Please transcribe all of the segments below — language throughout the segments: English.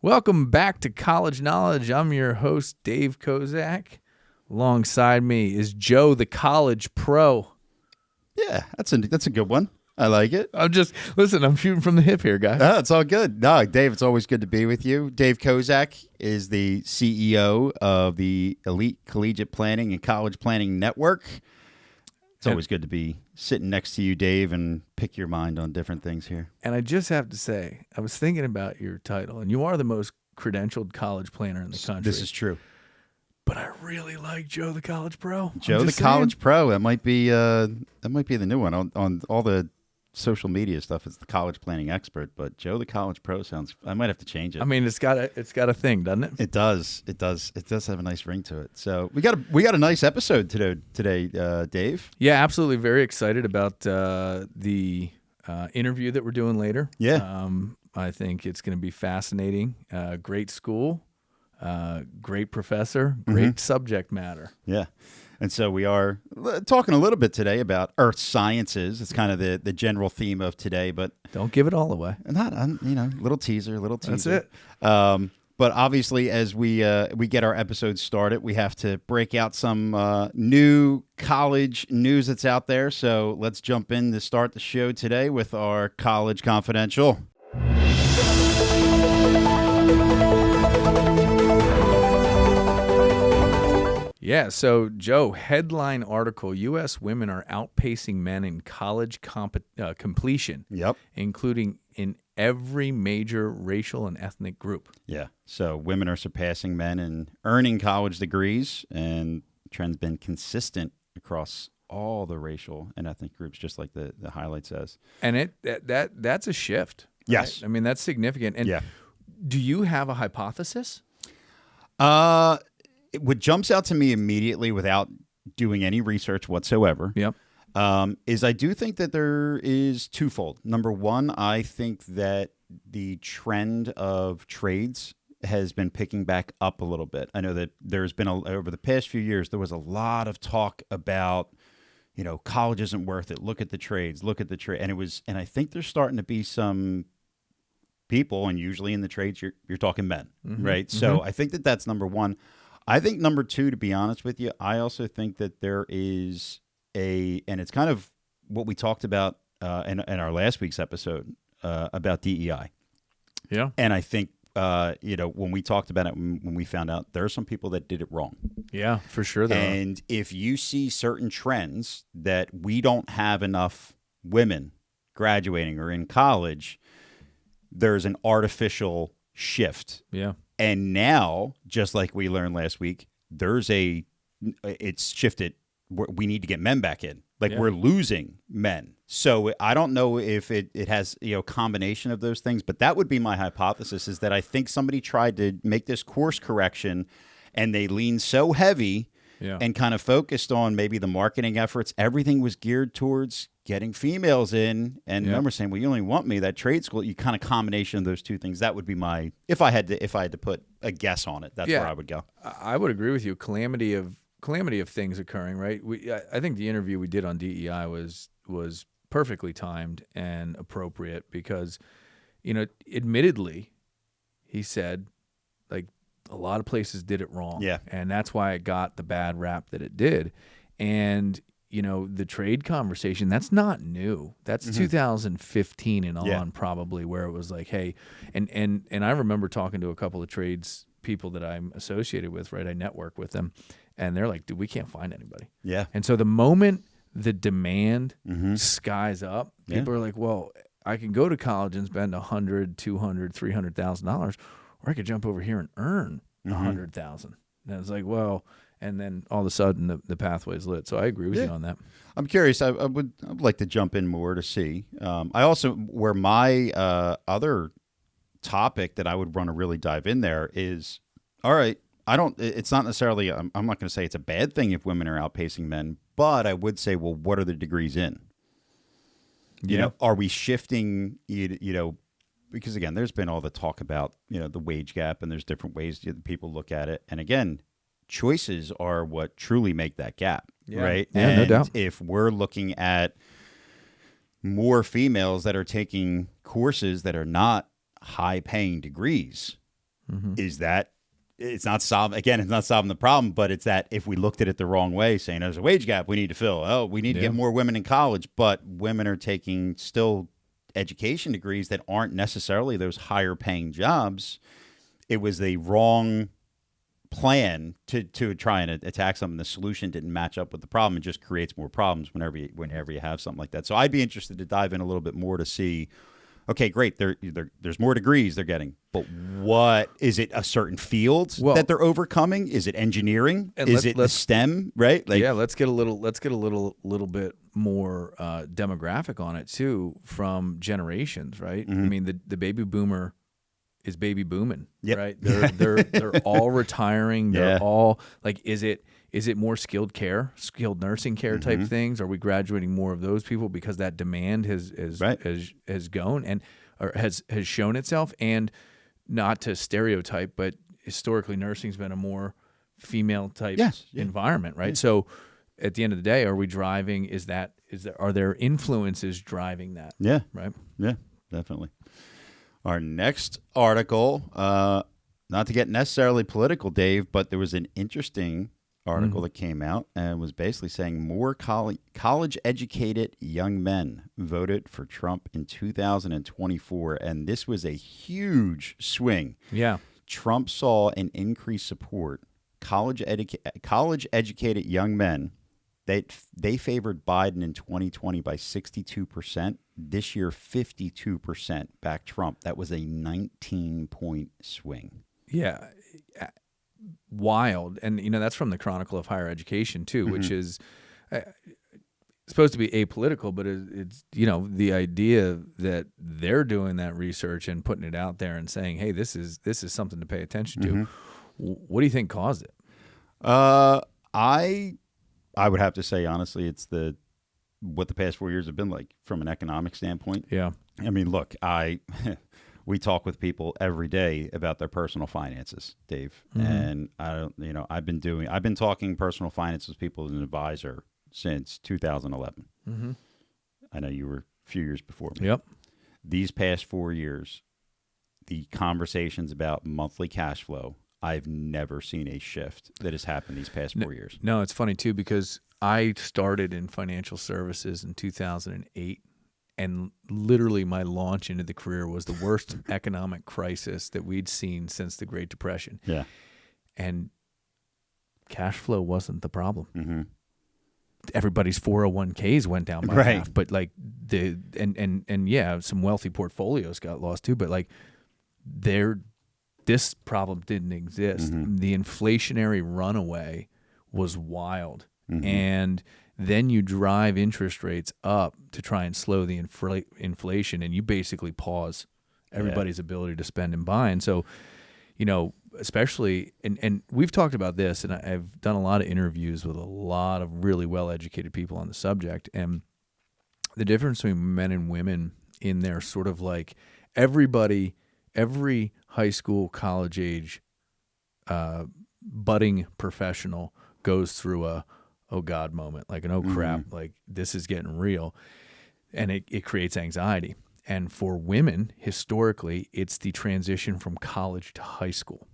Welcome back to College Knowledge. I'm your host, Dave Kozak. Alongside me is Joe, the college pro. Yeah, that's a good one. I like it. I'm shooting from the hip here, guys. No, it's all good. No, Dave, it's always good to be with you. Dave Kozak is the CEO of the Elite Collegiate Planning and College Planning Network. It's always good to be sitting next to you, Dave, and pick your mind on different things here. And I just have to say, I was thinking about your title, and you are the most credentialed college planner in the country. This is true. But I really like Joe, the college pro. Joe, the college pro. That might be the new one on all the social media stuff. It's the college planning expert, but Joe, the college pro sounds. I might have to change it. I mean, it's got a thing, doesn't it? It does. It does have a nice ring to it. So we got a nice episode today, Dave. Yeah, absolutely. Very excited about the interview that we're doing later. Yeah. I think it's going to be fascinating. Great school, great professor, great subject matter. Yeah. And so we are talking a little bit today about earth sciences. It's kind of the general theme of today, but don't give it all away. Not, little teaser. That's it. But obviously, as we get our episodes started, we have to break out some new college news that's out there. So let's jump in to start the show today with our College Confidential. Yeah, so Joe, headline article, U.S. women are outpacing men in college completion. Yep. Including in every major racial and ethnic group. Yeah, so women are surpassing men in earning college degrees, and the trend's been consistent across all the racial and ethnic groups, just like the highlight says. And that's a shift. Right? Yes. I mean, that's significant. And do you have a hypothesis? What jumps out to me immediately without doing any research whatsoever is I do think that there is twofold. Number one, I think that the trend of trades has been picking back up a little bit. I know that there's been, over the past few years, there was a lot of talk about, college isn't worth it. Look at the trades, and I think there's starting to be some people, and usually in the trades, you're talking men, right? So I think that's number one. I think number two, to be honest with you, I also think that there is and it's kind of what we talked about in our last week's episode about DEI. Yeah. And I think, when we talked about it, when we found out there are some people that did it wrong. Yeah, for sure. And if you see certain trends that we don't have enough women graduating or in college, there's an artificial shift. Yeah. And now, just like we learned last week, it's shifted. We need to get men back in. We're losing men. So I don't know if it has a combination of those things, but that would be my hypothesis, is that I think somebody tried to make this course correction and they leaned so heavy and kind of focused on maybe the marketing efforts. Everything was geared towards getting females in, and remember saying, well, you only want me, that trade school, you kind of combination of those two things. That would be my, if I had to put a guess on it, that's where I would go. I would agree with you. Calamity of things occurring, right? I think the interview we did on DEI was perfectly timed and appropriate because, admittedly, he said, a lot of places did it wrong. Yeah. And that's why it got the bad rap that it did. And the trade conversation, that's not new. That's 2015 and on probably, where it was like, hey, and I remember talking to a couple of trades people that I'm associated with, right? I network with them, and they're like, dude, we can't find anybody. Yeah. And so the moment the demand skies up, people are like, well, I can go to college and spend $100,000, $200,000, $300,000, or I could jump over here and earn $100,000. And it's like, well, and then all of a sudden the pathway's lit. So I agree with you on that. I'm curious. I would like to jump in more to see. I also, where my other topic that I would want to really dive in there is, all right, it's not necessarily, I'm not going to say it's a bad thing if women are outpacing men, but I would say, well, what are the degrees in? Are we shifting, because again, there's been all the talk about, the wage gap, and there's different ways that people look at it. And again, choices are what truly make that gap, right? Yeah, and no doubt. If we're looking at more females that are taking courses that are not high-paying degrees, Is that it's not solving the problem, but it's that if we looked at it the wrong way, saying there's a wage gap we need to fill. Oh, we need to get more women in college, but women are taking still education degrees that aren't necessarily those higher paying jobs. It was the wrong plan to try and attack something. The solution didn't match up with the problem. It just creates more problems whenever you have something like that. So I'd be interested to dive in a little bit more to see, okay, great, there's more degrees they're getting, but what is it? A certain field that they're overcoming? Is it engineering? Is it the STEM? Right? Let's get a little bit more demographic on it too, from generations. Right? I mean, the baby boomer is baby booming. Right? They're all retiring. They're all like, is it more skilled nursing care type things? Are we graduating more of those people because that demand has gone and or has shown itself? And not to stereotype, but historically nursing's been a more female type environment, right? So at the end of the day, are we driving? Are there influences driving that? Yeah. Right. Yeah, definitely. Our next article, not to get necessarily political, Dave, but there was an interesting article that came out and was basically saying more college-educated young men voted for Trump in 2024, and this was a huge swing. Yeah. Trump saw an increased support. College-educated young men, they favored Biden in 2020 by 62%. This year, 52% backed Trump. That was a 19-point swing. Yeah. Wild. And that's from the Chronicle of Higher Education too, which is supposed to be apolitical, but it's the idea that they're doing that research and putting it out there and saying, hey, this is something to pay attention to. What do you think caused it? I would have to say, honestly, it's what the past 4 years have been like from an economic standpoint. Yeah. I mean, look, we talk with people every day about their personal finances, Dave. And I've been talking personal finances with people as an advisor since 2011. I know you were a few years before me. Yep. These past 4 years, the conversations about monthly cash flow, I've never seen a shift that has happened these past 4 years. No, it's funny too, because I started in financial services in 2008. And literally my launch into the career was the worst economic crisis that we'd seen since the Great Depression. Yeah. And cash flow wasn't the problem. Everybody's 401ks went down by half. But like some wealthy portfolios got lost too. But like this problem didn't exist. The inflationary runaway was wild. And then you drive interest rates up to try and slow the inflation, and you basically pause everybody's ability to spend and buy. And so, especially, and we've talked about this, and I've done a lot of interviews with a lot of really well-educated people on the subject, and the difference between men and women in their sort of like every high school, college age budding professional goes through a oh God moment, like an oh crap, like this is getting real. And it creates anxiety. And for women, historically, it's the transition from college to high school,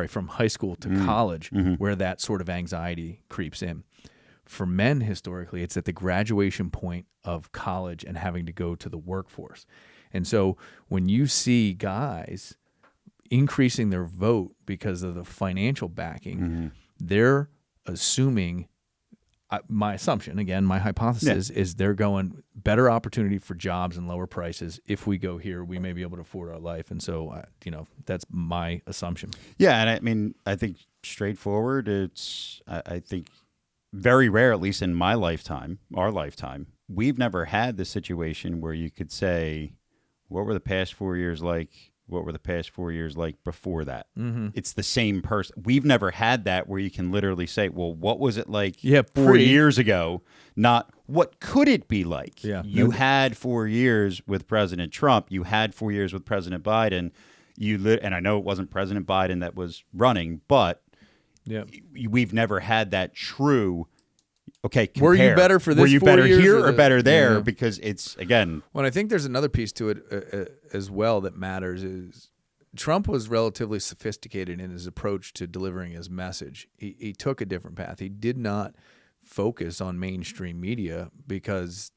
from high school to college, where that sort of anxiety creeps in. For men, historically, it's at the graduation point of college and having to go to the workforce. And so when you see guys increasing their vote because of the financial backing, they're assuming, my assumption, again, my hypothesis is they're going better opportunity for jobs and lower prices. If we go here, we may be able to afford our life. And so, that's my assumption. Yeah. And I mean, I think straightforward, I think very rare, at least in my lifetime, our lifetime, we've never had the situation where you could say, what were the past 4 years like? What were the past 4 years like before that? It's the same person. We've never had that where you can literally say, well, what was it like 4 years ago? Not what could it be like? Yeah. You had 4 years with President Trump. You had 4 years with President Biden. And I know it wasn't President Biden that was running, but we've never had that true. Okay, compare. Were you better for this? Were you 4 better years here or better there? Because it's, again. Well, I think there's another piece to it as well that matters is Trump was relatively sophisticated in his approach to delivering his message. He took a different path. He did not focus on mainstream media because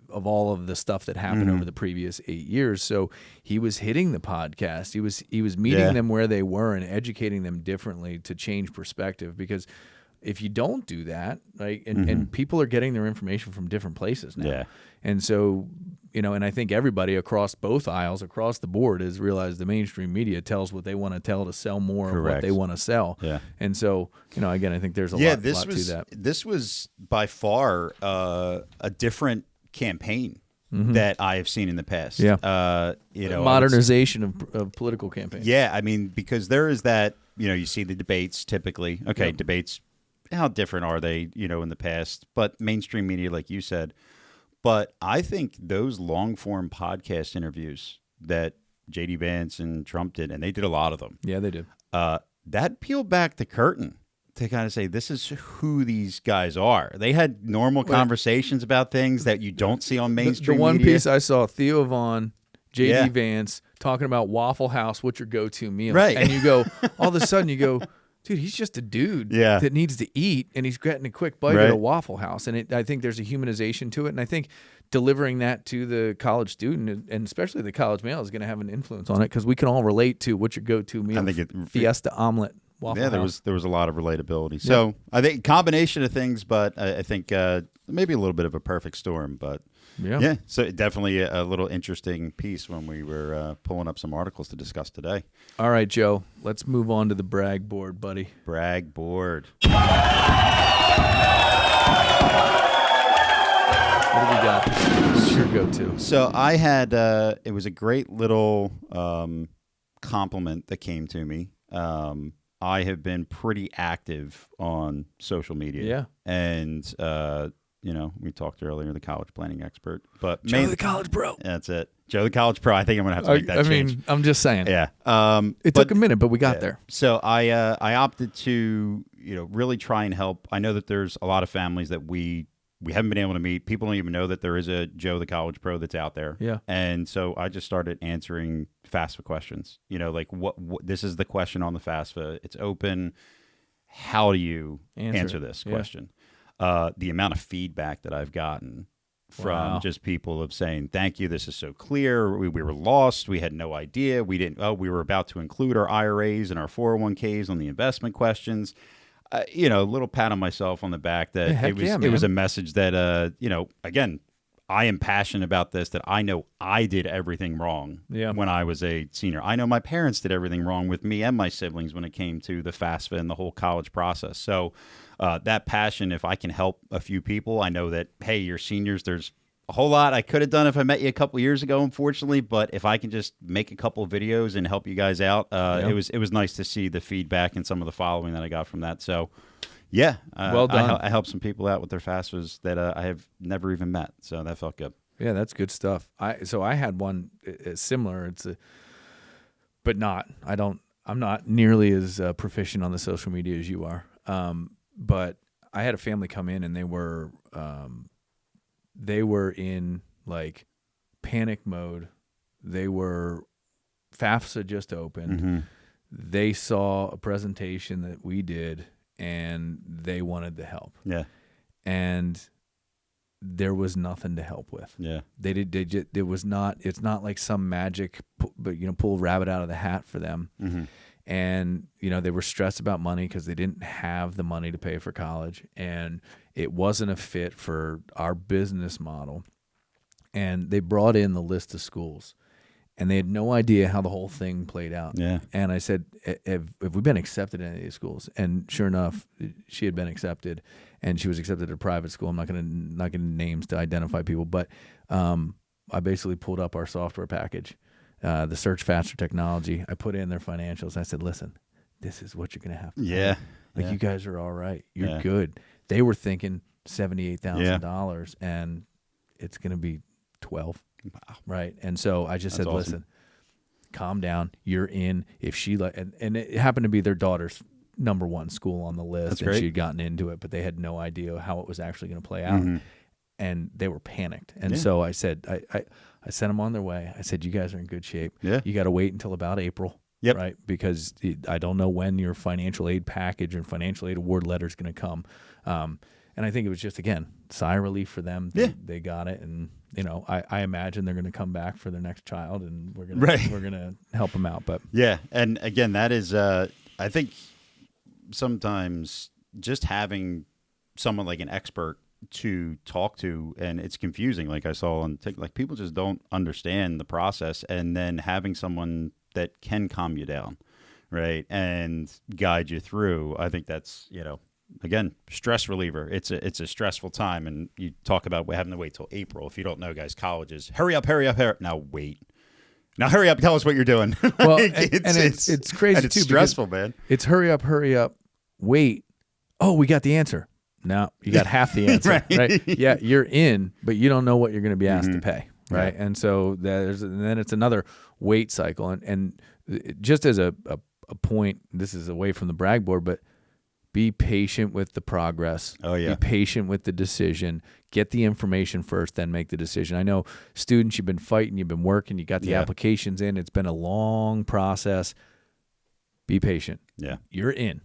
of all of the stuff that happened over the previous 8 years. So he was hitting the podcast. He was meeting them where they were and educating them differently to change perspective. Because if you don't do that, right, and people are getting their information from different places now. Yeah. And so, and I think everybody across both aisles, across the board, has realized the mainstream media tells what they want to tell to sell more of what they want to sell. Yeah. And so, again, I think there's a lot to that. This was by far a different campaign that I have seen in the past. Yeah. Modernization of political campaigns. Yeah. I mean, because there is that, you see the debates typically. Okay, debates, how different are they, in the past? But mainstream media, like you said. But I think those long-form podcast interviews that J.D. Vance and Trump did, and they did a lot of them. Yeah, they did. That peeled back the curtain to kind of say, this is who these guys are. They had normal conversations about things that you don't see on mainstream media. The one media. piece I saw, Theo Vaughn, J.D. Vance, talking about Waffle House, what's your go-to meal? Right. And you go, all of a sudden you go, dude, he's just a dude that needs to eat, and he's getting a quick bite at a Waffle House. And I think there's a humanization to it, and I think delivering that to the college student, and especially the college male, is going to have an influence on it, because we can all relate to what's your go-to meal. I think Fiesta omelet. Waffle House. There was a lot of relatability. So I think combination of things, but I think maybe a little bit of a perfect storm. But yeah, so definitely a little interesting piece when we were pulling up some articles to discuss today. All right, Joe, let's move on to the brag board, buddy. Brag board. What do we got? What's your go-to? So I had it was a great little compliment that came to me. I have been pretty active on social media. Yeah. And, we talked earlier, the college planning expert. But Joe the College Bro. That's it. Joe the College Pro. I think I'm going to have to make that change. I'm just saying. Yeah. It took a minute, but we got there. So I opted to, really try and help. I know that there's a lot of families that we haven't been able to meet. People don't even know that there is a Joe the College Pro that's out there. Yeah. And so I just started answering FAFSA questions. Like what this is the question on the FAFSA. It's open. How do you answer this question? The amount of feedback that I've gotten from just people of saying, thank you, this is so clear. We were lost. We had no idea. We were about to include our IRAs and our 401ks on the investment questions. A little pat on myself on the back that it was a message that, again, I am passionate about this, that I know I did everything wrong when I was a senior. I know my parents did everything wrong with me and my siblings when it came to the FAFSA and the whole college process. So that passion, if I can help a few people, I know that, hey, you're seniors, there's a whole lot I could have done if I met you a couple years ago, unfortunately, but if I can just make a couple of videos and help you guys out, it was nice to see the feedback and some of the following that I got from that. So, well done. I helped some people out with their FAFSAs that I have never even met, so that felt good. Yeah, that's good stuff. I had one similar. I'm not nearly as proficient on the social media as you are. But I had a family come in, and they were in like panic mode. FAFSA just opened. Mm-hmm. They saw a presentation that we did, and they wanted the help. Yeah. And there was nothing to help with. Yeah. It's not like some magic, but pull a rabbit out of the hat for them. Mm-hmm. And, they were stressed about money because they didn't have the money to pay for college. And it wasn't a fit for our business model. And they brought in the list of schools. And they had no idea how the whole thing played out. Yeah. And I said, have we been accepted in any of these schools? And sure enough, she had been accepted. And she was accepted at a private school. I'm not going to names to identify people. But I basically pulled up our software package. The Search Faster technology. I put in their financials. I said, listen, this is what you're going to have to pay. You guys are all right. You're good. They were thinking $78,000, and it's going to be $12,000. Wow. Right. And so I just said, awesome. Listen, calm down. You're in. If she and it happened to be their daughter's number one school on the list. That's and great. She had gotten into it, but they had no idea how it was actually going to play out. Mm-hmm. and they were panicked. And so I said, I sent them on their way. I said, you guys are in good shape. Yeah. You got to wait until about April. Yep. Right. Because I don't know when your financial aid package and financial aid award letter is going to come. And I think it was just, again, sigh of relief for them. They got it. And, you know, I imagine they're going to come back for their next child, and we're going to help them out. But yeah. And again, that is, I think sometimes just having someone like an expert to talk to, and it's confusing. Like I saw on TikTok, like people just don't understand the process, and then having someone that can calm you down, right, and guide you through. I think that's, you know, again, stress reliever. It's a stressful time, and you talk about having to wait till April. If you don't know, guys, colleges, hurry up. Now wait. Now hurry up. Tell us what you're doing. Well, it's crazy and it's too. Stressful, man. It's hurry up. Wait. Oh, we got the answer. No, you got half the answer, right? Yeah, you're in, but you don't know what you're going to be asked to pay, right? Yeah. And so and then it's another wait cycle. And just as a point, this is away from the brag board, but be patient with the progress. Oh, yeah. Be patient with the decision. Get the information first, then make the decision. I know students, you've been fighting, you've been working, you got the applications in. It's been a long process. Be patient. Yeah. You're in.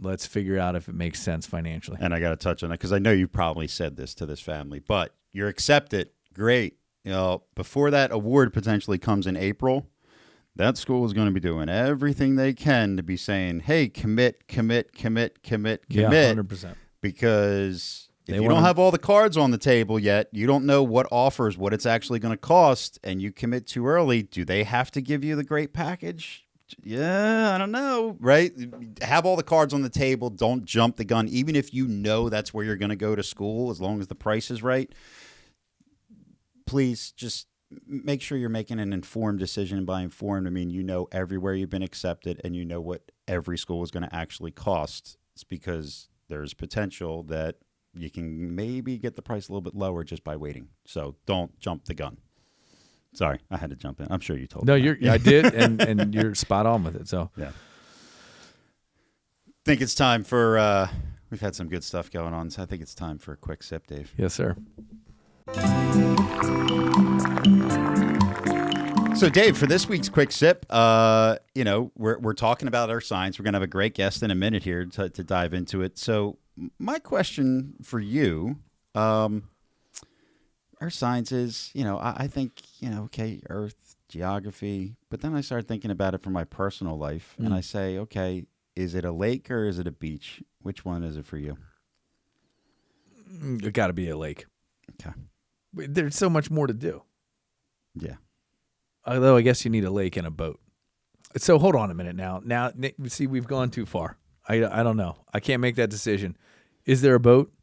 Let's figure out if it makes sense financially. And I got to touch on that because I know you've probably said this to this family, but you're accepted. Great. You know, before that award potentially comes in April, that school is going to be doing everything they can to be saying, hey, commit. Yeah, 100%. Because if you don't have all the cards on the table yet, you don't know what offers, what it's actually going to cost, and you commit too early, do they have to give you the great package? Yeah, I don't know, right? Have all the cards on the table. Don't jump the gun, even if you know that's where you're going to go to school, as long as the price is right. Please just make sure you're making an informed decision. And by informed, I mean you know everywhere you've been accepted and you know what every school is going to actually cost. It's because there's potential that you can maybe get the price a little bit lower just by waiting. So don't jump the gun. Sorry, I had to jump in. I'm sure you told me. I did, and you're spot on with it. So yeah, think it's time for. We've had some good stuff going on, so I think it's time for a quick sip, Dave. Yes, sir. So, Dave, for this week's quick sip, you know, we're talking about our science. We're going to have a great guest in a minute here to dive into it. So, my question for you. Our science is, you know, I think, you know, okay, Earth, geography, but then I started thinking about it for my personal life, and I say, okay, is it a lake or is it a beach? Which one is it for you? It got to be a lake. Okay. There's so much more to do. Yeah. Although I guess you need a lake and a boat. So hold on a minute now. Now, see, we've gone too far. I don't know. I can't make that decision. Is there a boat?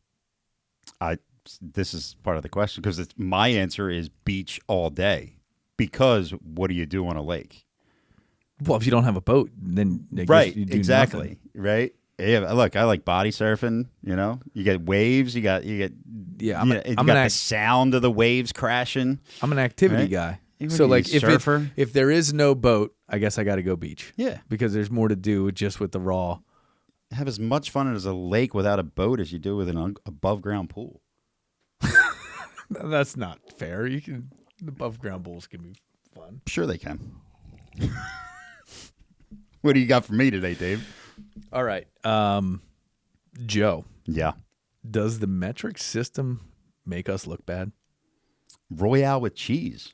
This is part of the question because my answer is beach all day. Because what do you do on a lake? Well, if you don't have a boat, then right, you do exactly, nothing. Right. Yeah, look, I like body surfing. You know, you get waves, you get the sound of the waves crashing. I'm an activity guy. So like if there is no boat, I guess I got to go beach. Yeah, because there's more to do just with the raw. Have as much fun as a lake without a boat as you do with an above ground pool. That's not fair. The above ground pools can be fun. Sure they can. What do you got for me today, Dave? All right. Joe. Yeah. Does the metric system make us look bad? Royale with cheese.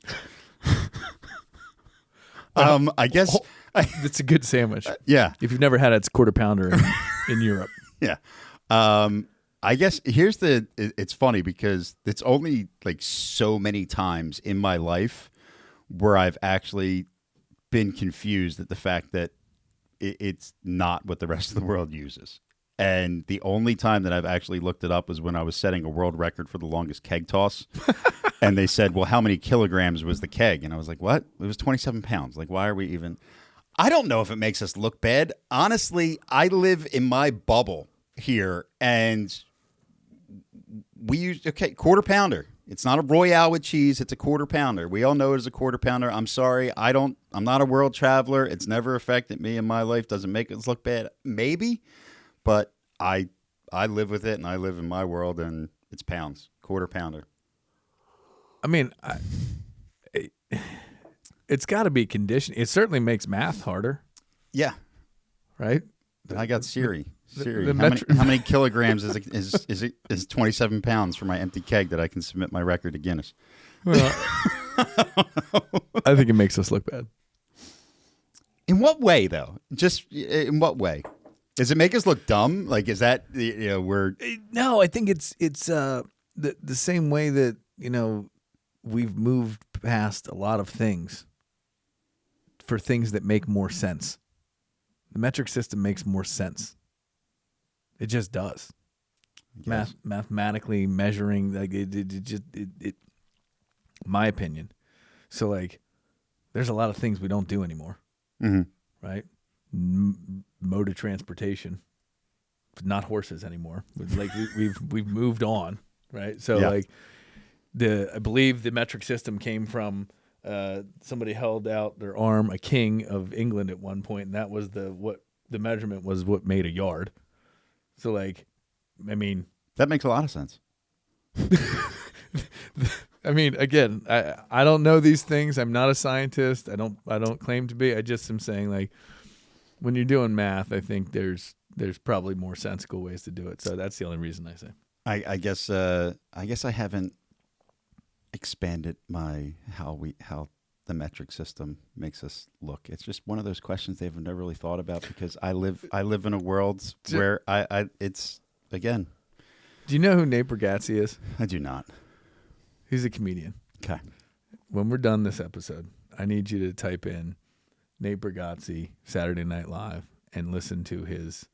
I guess it's a good sandwich. Yeah. If you've never had it, it's quarter pounder in Europe. Yeah. I guess it's funny because it's only like so many times in my life where I've actually been confused at the fact that it's not what the rest of the world uses. And the only time that I've actually looked it up was when I was setting a world record for the longest keg toss. And they said, well, how many kilograms was the keg? And I was like, what? It was 27 pounds. Like, why are we even? I don't know if it makes us look bad. Honestly, I live in my bubble here, and we use, quarter pounder. It's not a Royale with cheese. It's a quarter pounder. We all know it as a quarter pounder. I'm sorry. I'm not a world traveler. It's never affected me in my life. Doesn't make us look bad. Maybe, but I live with it, and I live in my world, and it's pounds, quarter pounder. I mean, it's got to be conditioned. It certainly makes math harder. Yeah. Right. I got Siri. How many kilograms is 27 pounds for my empty keg that I can submit my record to Guinness? Well, I think it makes us look bad. In what way, though? Just in what way? Does it make us look dumb? Like, is that we're? No, I think it's the same way that we've moved past a lot of things for things that make more sense. The metric system makes more sense. It just does. Mathematically measuring, like it my opinion. So like, there's a lot of things we don't do anymore, right? Mode of transportation, not horses anymore. Like we've moved on, right? So like I believe the metric system came from somebody held out their arm, a king of England at one point, and that was the measurement was what made a yard. So like, I mean, that makes a lot of sense. I mean, again, I don't know these things. I'm not a scientist. I don't claim to be. I just am saying, like, when you're doing math, I think there's probably more sensible ways to do it. So that's the only reason I say. I guess I haven't expanded how the metric system makes us look. It's just one of those questions they've never really thought about, because I live in a world where it's, again. Do you know who Nate Bargatze is? I do not. He's a comedian. Okay. When we're done this episode, I need you to type in Nate Bargatze Saturday Night Live and listen to his.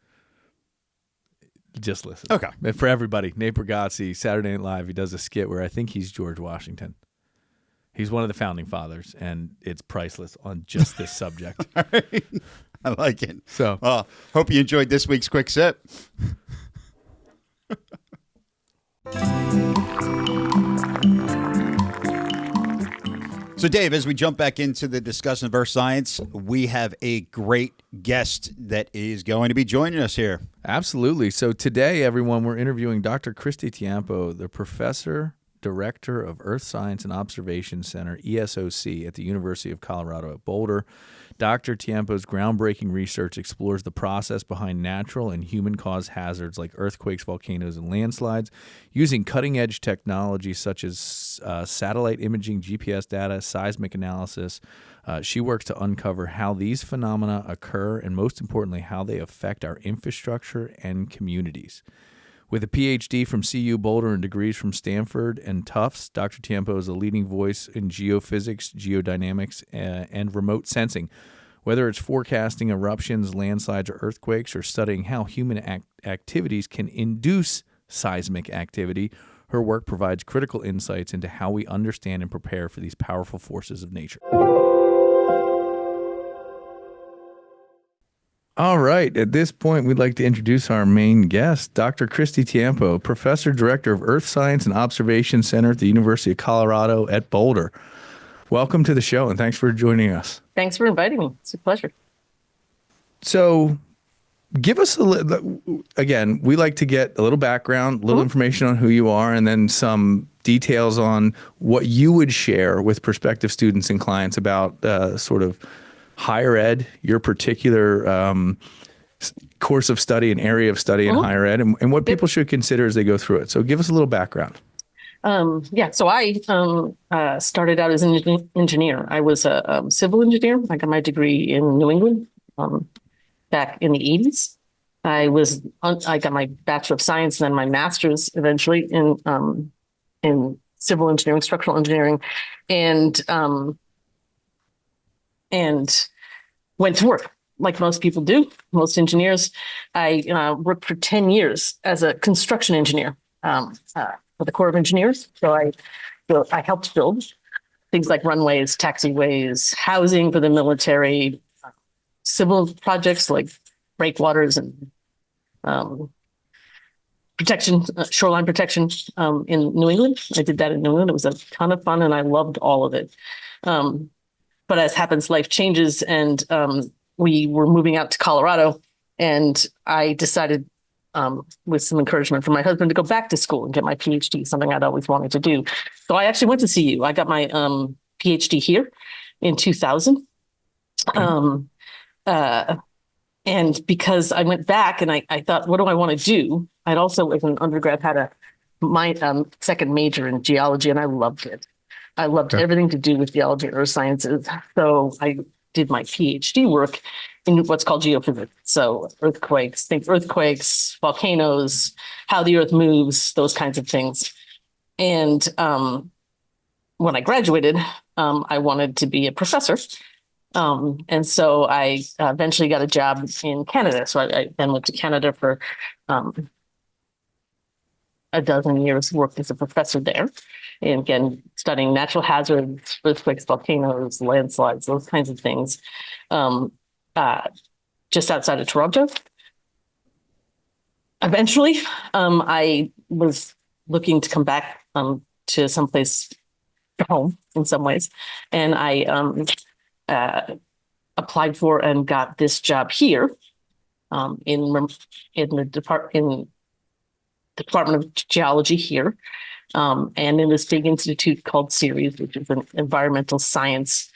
Just listen. Okay. For everybody, Nate Bargatze Saturday Night Live. He does a skit where I think he's George Washington. He's one of the founding fathers, and it's priceless on just this subject. All right. I like it. So, hope you enjoyed this week's Quick Sip. So, Dave, as we jump back into the discussion of earth science, we have a great guest that is going to be joining us here. Absolutely. So today, everyone, we're interviewing Dr. Kristy Tiampo, the professor, director of Earth Science and Observation Center, ESOC, at the University of Colorado at Boulder. Dr. Tiampo's groundbreaking research explores the process behind natural and human-caused hazards like earthquakes, volcanoes, and landslides, using cutting-edge technology such as satellite imaging, GPS data, seismic analysis. She works to uncover how these phenomena occur and, most importantly, how they affect our infrastructure and communities. With a PhD from CU Boulder and degrees from Stanford and Tufts, Dr. Tiampo is a leading voice in geophysics, geodynamics, and remote sensing. Whether it's forecasting eruptions, landslides, or earthquakes, or studying how human activities can induce seismic activity, her work provides critical insights into how we understand and prepare for these powerful forces of nature. All right. At this point, we'd like to introduce our main guest, Dr. Kristy Tiampo, Professor Director of Earth Science and Observation Center at the University of Colorado at Boulder. Welcome to the show, and thanks for joining us. Thanks for inviting me. It's a pleasure. So give us again, we like to get a little background, a little information on who you are, and then some details on what you would share with prospective students and clients about sort of higher ed, your particular course of study and area of study in higher ed, and what people should consider as they go through it. So give us a little background. So I started out as an engineer. I was a civil engineer. I got my degree in New England back in the 80s. I got my Bachelor of Science and then my master's eventually in civil engineering, structural engineering, and went to work like most people do, most engineers. I worked for 10 years as a construction engineer for the Corps of Engineers. So I helped build things like runways, taxiways, housing for the military, civil projects like breakwaters and protection, shoreline protection in New England. I did that in New England. It was a ton of fun and I loved all of it. But as happens, life changes, and we were moving out to Colorado, and I decided with some encouragement from my husband to go back to school and get my PhD, something I'd always wanted to do. So I actually went to CU. I got my PhD here in 2000. Okay. And because I went back and I thought, what do I want to do? I'd also, as an undergrad, had my second major in geology, and I loved it. I loved everything to do with geology and earth sciences. So I did my PhD work in what's called geophysics. So earthquakes, volcanoes, how the earth moves, those kinds of things. And when I graduated, I wanted to be a professor. And so I eventually got a job in Canada. So I then went to Canada for a dozen years, worked as a professor there. And again, studying natural hazards, earthquakes, volcanoes, landslides, those kinds of things, just outside of Toronto. Eventually, I was looking to come back to someplace home in some ways. And I applied for and got this job here in the Department of Geology here, and in this big institute called CERES, which is an environmental science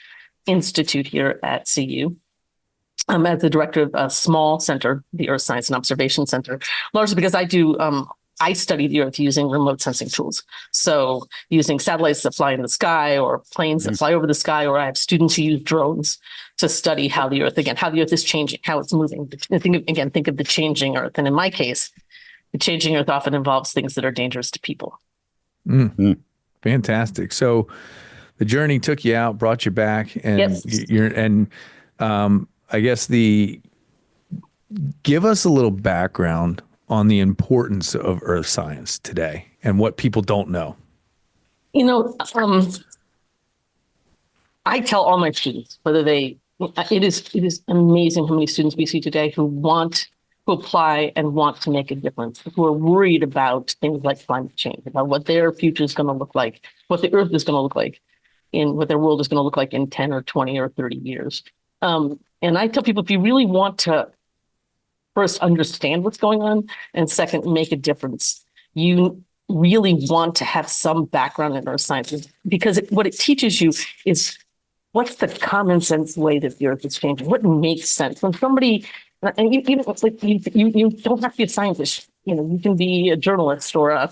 institute here at CU. I'm as the director of a small center, the Earth Science and Observation Center, largely because I study the Earth using remote sensing tools. So using satellites that fly in the sky or planes that fly over the sky, or I have students who use drones to study how the Earth is changing, how it's moving. Think of the changing Earth. And in my case, the changing Earth often involves things that are dangerous to people. Fantastic. So the journey took you out, brought you back, and I guess give us a little background on the importance of earth science today and what people don't know. I tell all my students, it is amazing how many students we see today who apply and want to make a difference, who are worried about things like climate change, about what their future is going to look like, what the Earth is going to look like, what their world is going to look like in 10 or 20 or 30 years. And I tell people, if you really want to first understand what's going on, and second, make a difference, you really want to have some background in earth sciences, because what it teaches you is what's the common sense way that the Earth is changing, what makes sense. When somebody, and you don't have to be a scientist, you can be a journalist or a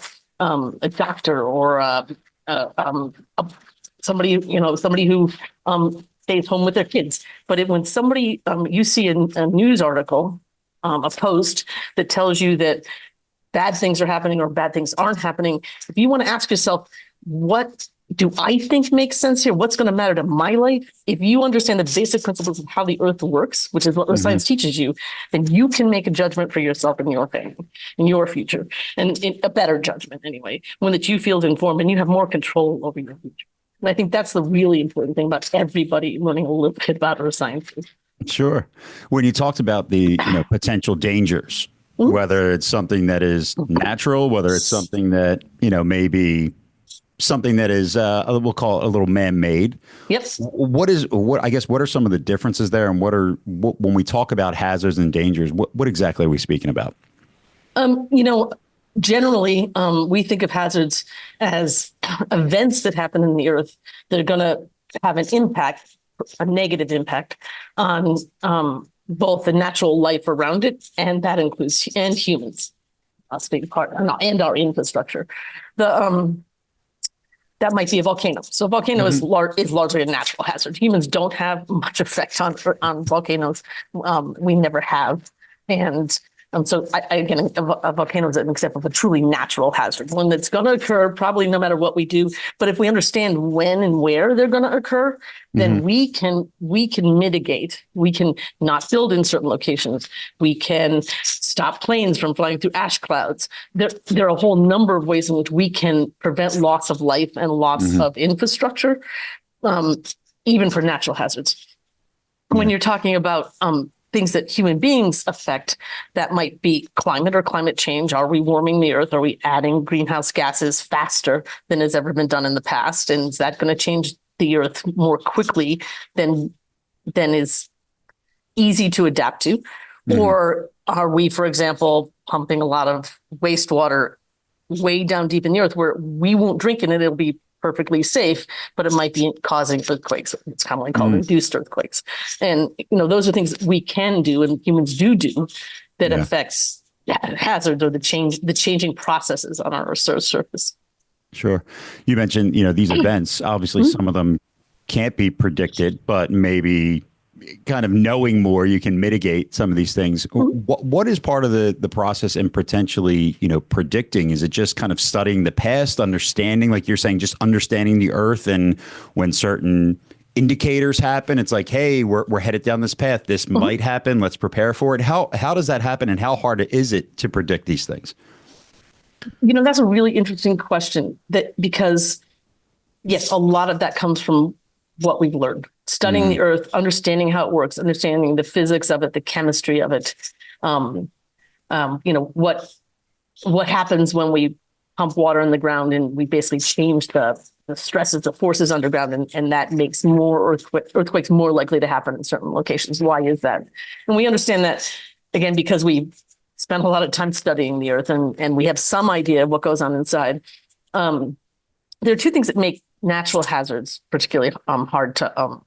doctor or somebody who stays home with their kids. But when somebody, you see a news article, a post that tells you that bad things are happening or bad things aren't happening, if you want to ask yourself, what do I think makes sense here? What's going to matter to my life? If you understand the basic principles of how the Earth works, which is what Earth science teaches you, then you can make a judgment for yourself and your family and your future, and a better judgment anyway, one that you feel informed and you have more control over your future. And I think that's the really important thing about everybody learning a little bit about earth sciences. Sure. When you talked about the potential dangers, whether it's something that is natural, whether it's something that, maybe something that is, we'll call it a little man-made. Yes. What are some of the differences there? And when we talk about hazards and dangers, what exactly are we speaking about? Generally, we think of hazards as events that happen in the Earth that are going to have an impact, a negative impact on both the natural life around it, and that includes humans, and our infrastructure. That might be a volcano. So a volcano is largely a natural hazard. Humans don't have much effect on volcanoes. We never have. And so again, a volcano is an example of a truly natural hazard, one that's going to occur probably no matter what we do. But if we understand when and where they're going to occur, then we can mitigate. We can not build in certain locations. We can stop planes from flying through ash clouds. There are a whole number of ways in which we can prevent loss of life and loss of infrastructure, even for natural hazards. When you're talking about things that human beings affect, that might be climate or climate change. Are we warming the Earth? Are we adding greenhouse gases faster than has ever been done in the past? And is that going to change the Earth more quickly than is easy to adapt to? Or Are we, for example, pumping a lot of wastewater way down deep in the earth where we won't drink it and it'll be perfectly safe, but it might be causing earthquakes? It's commonly called induced earthquakes. And, those are things that we can do and humans do that affects hazards or the changing processes on our Earth's surface. Sure. You mentioned, these events, obviously some of them can't be predicted, but maybe kind of knowing more, you can mitigate some of these things. What is part of the process in potentially, predicting? Is it just kind of studying the past, understanding, like you're saying, just understanding the earth, and when certain indicators happen, it's like, hey, we're headed down this path. This might happen. Let's prepare for it. How does that happen, and how hard is it to predict these things? That's a really interesting question, because yes, a lot of that comes from what we've learned, studying the earth, understanding how it works, understanding the physics of it, the chemistry of it. What happens when we pump water in the ground and we basically change the stresses, the forces underground, and that makes more earthquakes more likely to happen in certain locations. Why is that? And we understand that, again, because we've spent a lot of time studying the earth and we have some idea of what goes on inside. There are two things that make natural hazards particularly hard to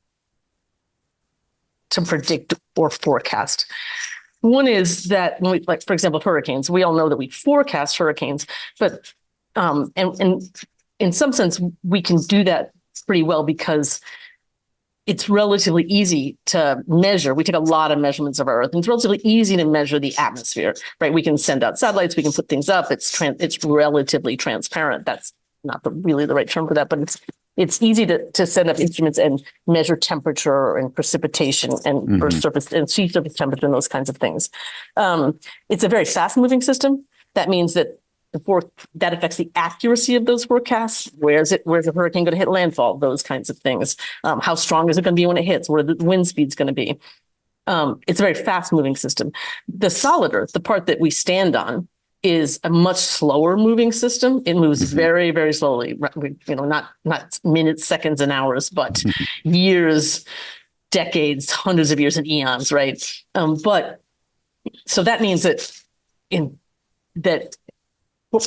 predict or forecast. One is that when like, for example, hurricanes, we all know that we forecast hurricanes, but and in some sense, we can do that pretty well because it's relatively easy to measure. We take a lot of measurements of our Earth, and it's relatively easy to measure the atmosphere, right? We can send out satellites, we can put things up. It's relatively transparent. That's not really the right term for that, but it's easy to send up instruments and measure temperature and precipitation and Earth surface and sea surface temperature and those kinds of things. It's a very fast-moving system. That means that that affects the accuracy of those forecasts. Where's a hurricane going to hit landfall? Those kinds of things. How strong is it going to be when it hits? What are the wind speeds going to be? It's a very fast-moving system. The solid Earth, the part that we stand on, is a much slower moving system. It moves very, very slowly. Not minutes, seconds, and hours, but years, decades, hundreds of years, and eons, right? But so that means that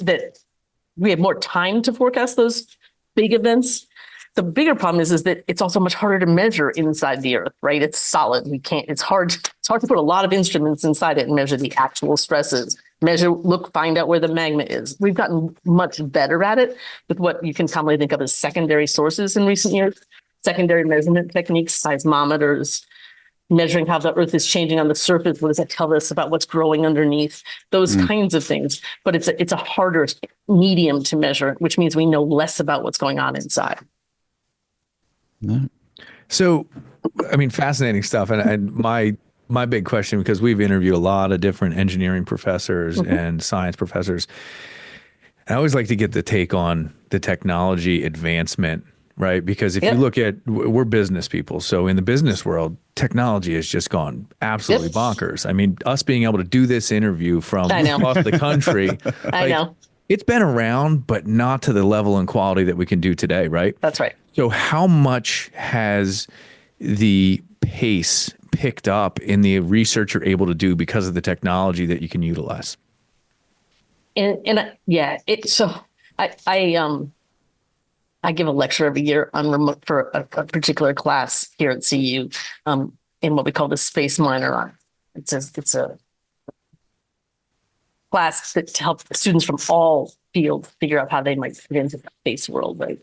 that we have more time to forecast those big events. The bigger problem is that it's also much harder to measure inside the Earth, right? It's solid. It's hard to put a lot of instruments inside it and measure the actual stresses, find out where the magma is. We've gotten much better at it with what you can commonly think of as secondary sources in recent years, secondary measurement techniques, seismometers, measuring how the Earth is changing on the surface. What does that tell us about what's growing underneath? Those kinds of things. But it's a harder medium to measure, which means we know less about what's going on inside. So, I mean, fascinating stuff. And my big question, because we've interviewed a lot of different engineering professors and science professors, I always like to get the take on the technology advancement, right? Because if you look at, we're business people. So in the business world, technology has just gone absolutely bonkers. I mean, us being able to do this interview from across the country, I know. It's been around, but not to the level and quality that we can do today, right? That's right. So how much has the pace picked up in the research you're able to do because of the technology that you can utilize? I give a lecture every year on remote for a particular class here at CU in what we call the space minor. It's a class that to help students from all fields figure out how they might fit into the space world, right?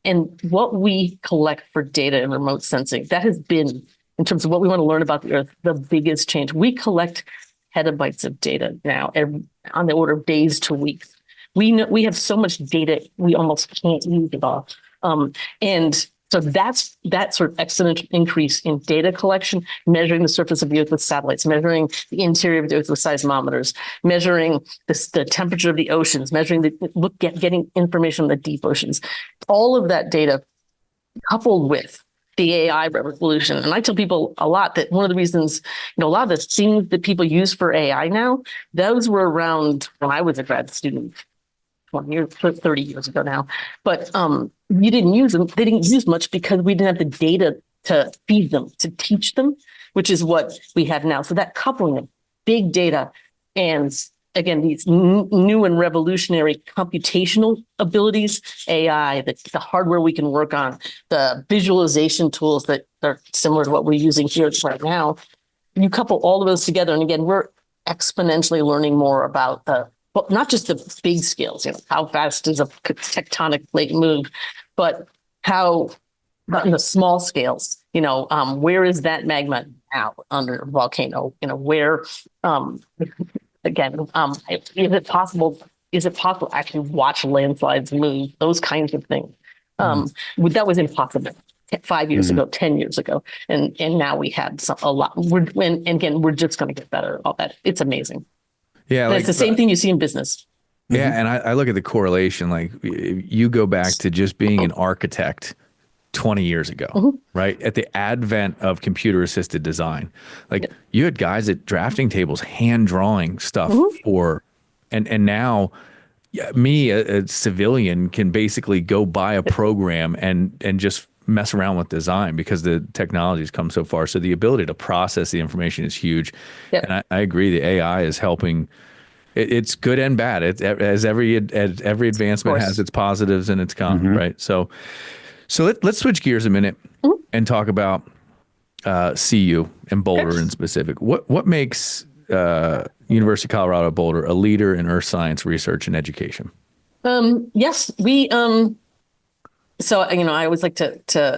And what we collect for data in remote sensing, that has been, in terms of what we want to learn about the Earth, the biggest change. We collect petabytes of data now on the order of days to weeks. We have so much data we almost can't use it all. And so that's that sort of exponential increase in data collection, measuring the surface of the Earth with satellites, measuring the interior of the Earth with seismometers, measuring the temperature of the oceans, getting information on the deep oceans. All of that data coupled with the AI revolution. And I tell people a lot that one of the reasons, a lot of the things that people use for AI now, those were around when I was a grad student, 30 years ago now. But you didn't use them. They didn't use much because we didn't have the data to feed them, to teach them, which is what we have now. So that coupling of big data, and again, these new and revolutionary computational abilities, AI, the hardware we can work on, the visualization tools that are similar to what we're using here right now. You couple all of those together, and again, we're exponentially learning more about well, not just the big scales, how fast does a tectonic plate move, but in the small scales, where is that magma now under a volcano? Where, again, is it possible to actually watch landslides move? Those kinds of things. That was impossible 5 years ago, 10 years ago, and now we have a lot. And again, we're just going to get better at all that. It's amazing. Yeah, it's the same thing you see in business. Yeah, and I look at the correlation. Like, you go back to just being an architect 20 years ago, right? At the advent of computer-assisted design, you had guys at drafting tables hand drawing stuff and now me, a civilian, can basically go buy a program and just mess around with design because the technology has come so far. So the ability to process the information is huge. Yep. And I agree, the AI is helping. It's good and bad. As every advancement has its positives and its cons, right? So let's switch gears a minute and talk about CU and Boulder in specific. What makes University of Colorado Boulder a leader in earth science research and education? Yes, we. So I always like to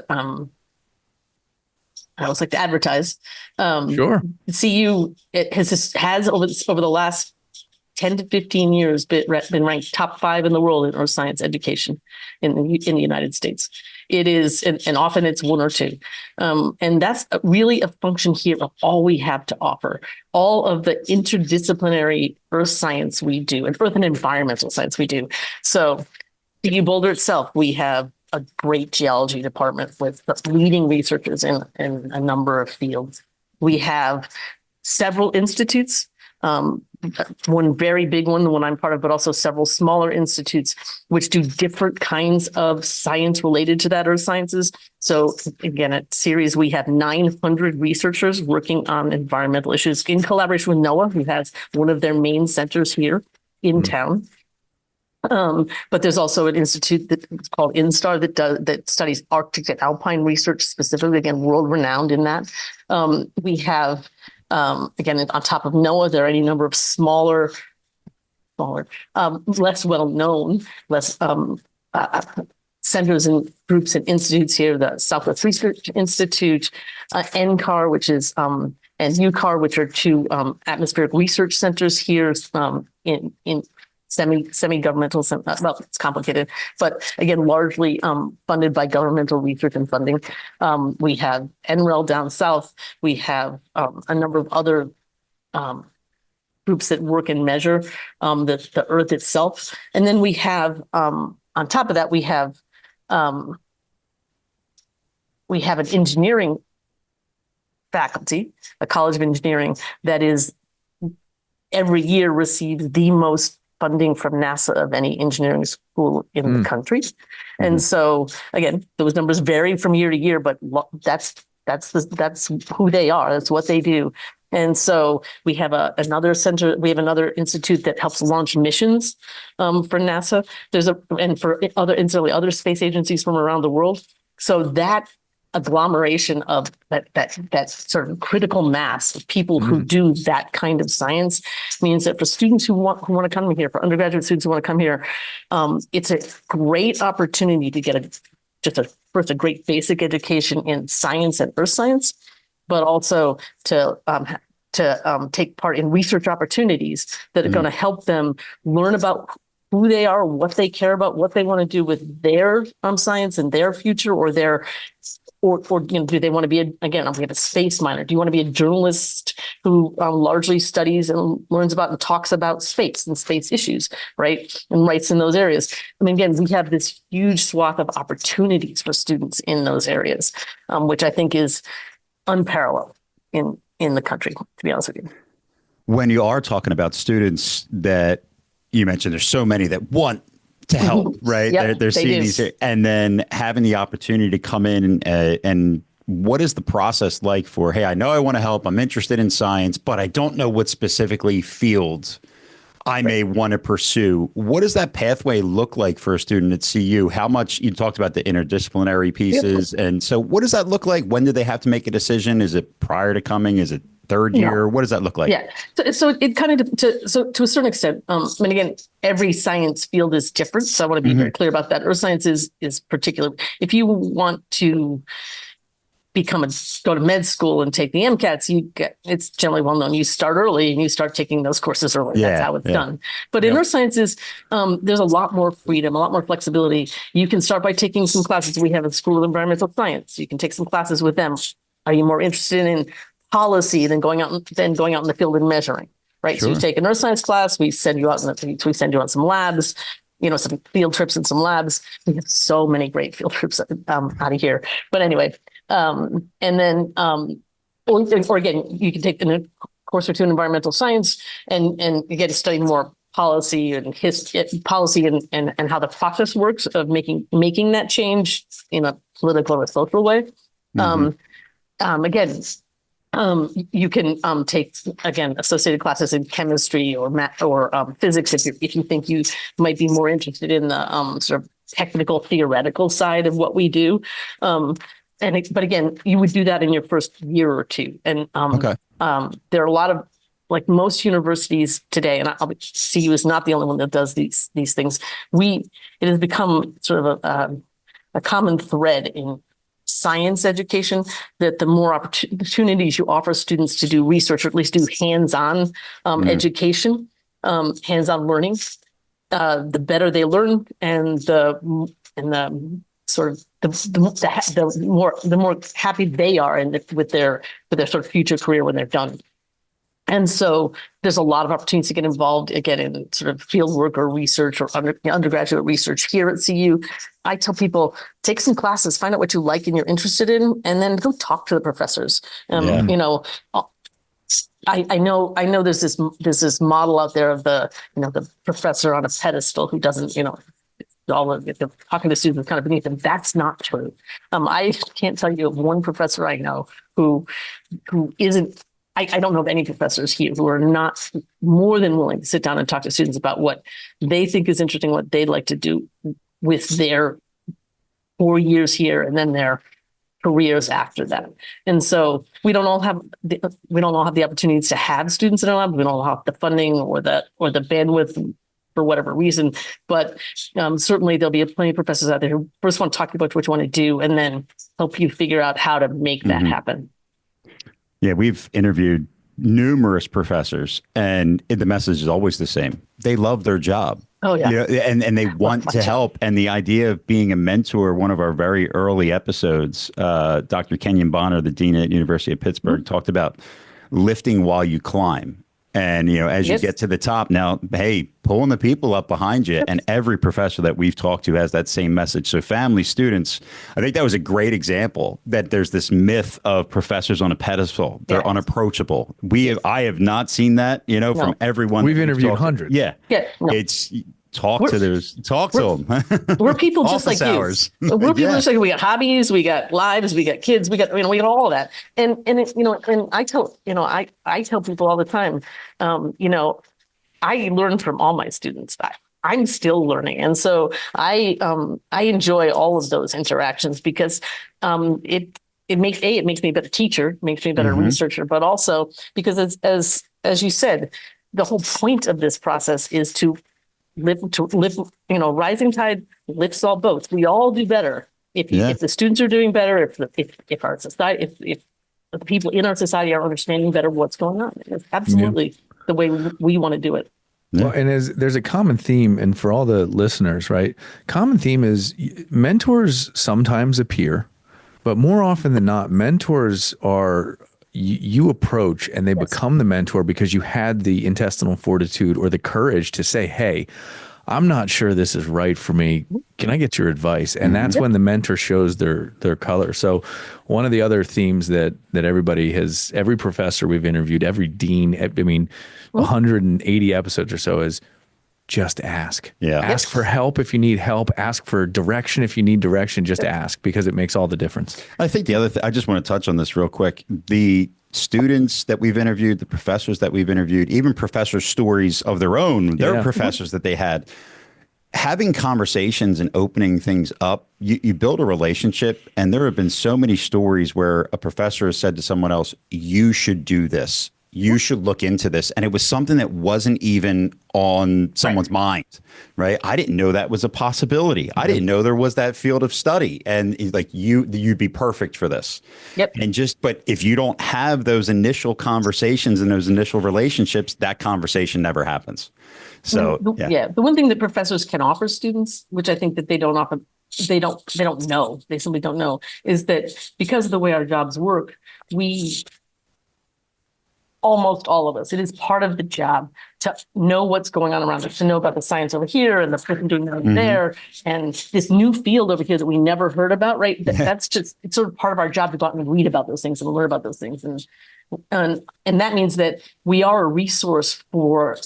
advertise. Sure. CU has over the last 10 to 15 years been ranked top 5 in the world in earth science education in the United States. It is, and often it's 1 or 2. And that's really a function here of all we have to offer. All of the interdisciplinary earth science we do, and earth and environmental science we do. So CU Boulder itself, we have a great geology department with leading researchers in a number of fields. We have several institutes, one very big one, the one I'm part of, but also several smaller institutes which do different kinds of science related to that earth sciences. So again, at Ceres, we have 900 researchers working on environmental issues in collaboration with NOAA, who has one of their main centers here in town. But there's also an institute that's called INSTAR that studies Arctic and Alpine research specifically, again, world renowned in that. We have, again, on top of NOAA, there are any number of smaller, less well-known, centers and groups and institutes here, the Southwest Research Institute, NCAR, which is, and UCAR, which are 2 atmospheric research centers here in semi-governmental, well, it's complicated, but again, largely funded by governmental research and funding. We have NREL down south. We have a number of other groups that work and measure the Earth itself. And then we have, on top of that, we have an engineering faculty, a College of Engineering, that is every year receives the most funding from NASA of any engineering school in the country. And so again, those numbers vary from year to year, but that's who they are. That's what they do. And so we have another center, we have another institute that helps launch missions for NASA. And for other space agencies from around the world. So that agglomeration of that sort of critical mass of people who do that kind of science means that for students who want to come here, for undergraduate students who want to come here, it's a great opportunity to get first a great basic education in science and earth science, but also to take part in research opportunities that are going to help them learn about who they are, what they care about, what they want to do with their science and their future, or do they want to be we have a space minor? Do you want to be a journalist who largely studies and learns about and talks about space and space issues, right? And writes in those areas. I mean, again, we have this huge swath of opportunities for students in those areas, which I think is unparalleled in the country, to be honest with you. When you are talking about students that you mentioned, there's so many that want to help, right? Yep, they're seeing these, and then having the opportunity to come in and what is the process like for, hey, I know I want to help, I'm interested in science, but I don't know what specifically fields I may want to pursue. What does that pathway look like for a student at CU? How much, you talked about the interdisciplinary pieces. And so what does that look like? When do they have to make a decision? Is it prior to coming? Is it third year? What does that look like? Yeah. So it kind of, to a certain extent, I mean, again, every science field is different. So I want to be very clear about that. Earth science is particular. If you want to go to med school and take the MCATs, it's generally well known. You start early and you start taking those courses early. That's how it's done. But in earth sciences, there's a lot more freedom, a lot more flexibility. You can start by taking some classes. We have a School of Environmental Science. You can take some classes with them. Are you more interested in policy than going out in the field and measuring? Right. Sure. So you take an earth science class. We send you out. We send you on some labs. Some field trips and some labs. We have so many great field trips out of here. But anyway. And then, or again, you can take a course or two in environmental science and again, study more policy and policy and how the process works of making that change in a political or social way. Again, you can take, again, associated classes in chemistry or math or physics if you think you might be more interested in the sort of technical theoretical side of what we do. But again, you would do that in your first year or two. And there are a lot of, like most universities today, and CU is not the only one that does these things. It has become sort of a common thread in science education that the more opportunities you offer students to do research, or at least do hands-on education, hands-on learning, the better they learn, and the sort of the more happy they are with their sort of future career when they're done. And so there's a lot of opportunities to get involved again in sort of fieldwork or research or undergraduate research here at CU. I tell people, take some classes, find out what you like and you're interested in, and then go talk to the professors. I know there's this model out there of the professor on a pedestal who doesn't, all of it, talking to students kind of beneath them. That's not true. I can't tell you of one professor I know who isn't. I don't know of any professors here who are not more than willing to sit down and talk to students about what they think is interesting, what they'd like to do with their 4 years here, and then their careers after that. And so we don't all have the opportunities to have students in our lab. We don't all have the funding or the bandwidth for whatever reason, but certainly there'll be plenty of professors out there who first want to talk about what you want to do and then help you figure out how to make that happen. Yeah, we've interviewed numerous professors, and the message is always the same. They love their job. Oh, yeah. And they want to help. And the idea of being a mentor, one of our very early episodes, Dr. Kenyon Bonner, the dean at University of Pittsburgh, talked about lifting while you climb. And, as you get to the top now, hey, pulling the people up behind you. And every professor that we've talked to has that same message. So family, students, I think that was a great example that there's this myth of professors on a pedestal. They're unapproachable. I have not seen that, from everyone. We've interviewed hundreds. Yeah. It's talk to them. We're people just like hours. You. We're people just like, we got hobbies, we got lives, we got kids, we got all of that. And I tell people all the time, I learn from all my students. I'm still learning. And so I enjoy all of those interactions because it makes me a better teacher, makes me a better researcher, but also because as you said, the whole point of this process is to live, rising tide lifts all boats. We all do better if the students are doing better, if our society, if the people in our society are understanding better what's going on. It's absolutely the way we want to do it. Well, and there's a common theme, and for all the listeners, right? Common theme is mentors sometimes appear, but more often than not, mentors are you approach and they become the mentor because you had the intestinal fortitude or the courage to say, hey, I'm not sure this is right for me. Can I get your advice? And that's when the mentor shows their color. So one of the other themes that everybody has, every professor we've interviewed, every dean, 180 episodes or so, is just ask. Yeah. Ask for help if you need help. Ask for direction if you need direction. Just ask, because it makes all the difference. I think the other thing, I just want to touch on this real quick. The students that we've interviewed, the professors that we've interviewed, even professors' stories of their own, their professors that they had, having conversations and opening things up, you build a relationship. And there have been so many stories where a professor has said to someone else, you should do this. You should look into this. And it was something that wasn't even on someone's mind, right? I didn't know that was a possibility. I didn't know there was that field of study. And like, you'd be perfect for this. Yep. And but if you don't have those initial conversations and those initial relationships, that conversation never happens. So, the one thing that professors can offer students, which I think that they don't often, they don't know, they simply don't know, is that because of the way our jobs work, almost all of us, it is part of the job to know what's going on around us, to know about the science over here and the person doing that over there, and this new field over here that we never heard about, right? That's just, it's sort of part of our job to go out and read about those things and learn about those things. And that means that we are a resource for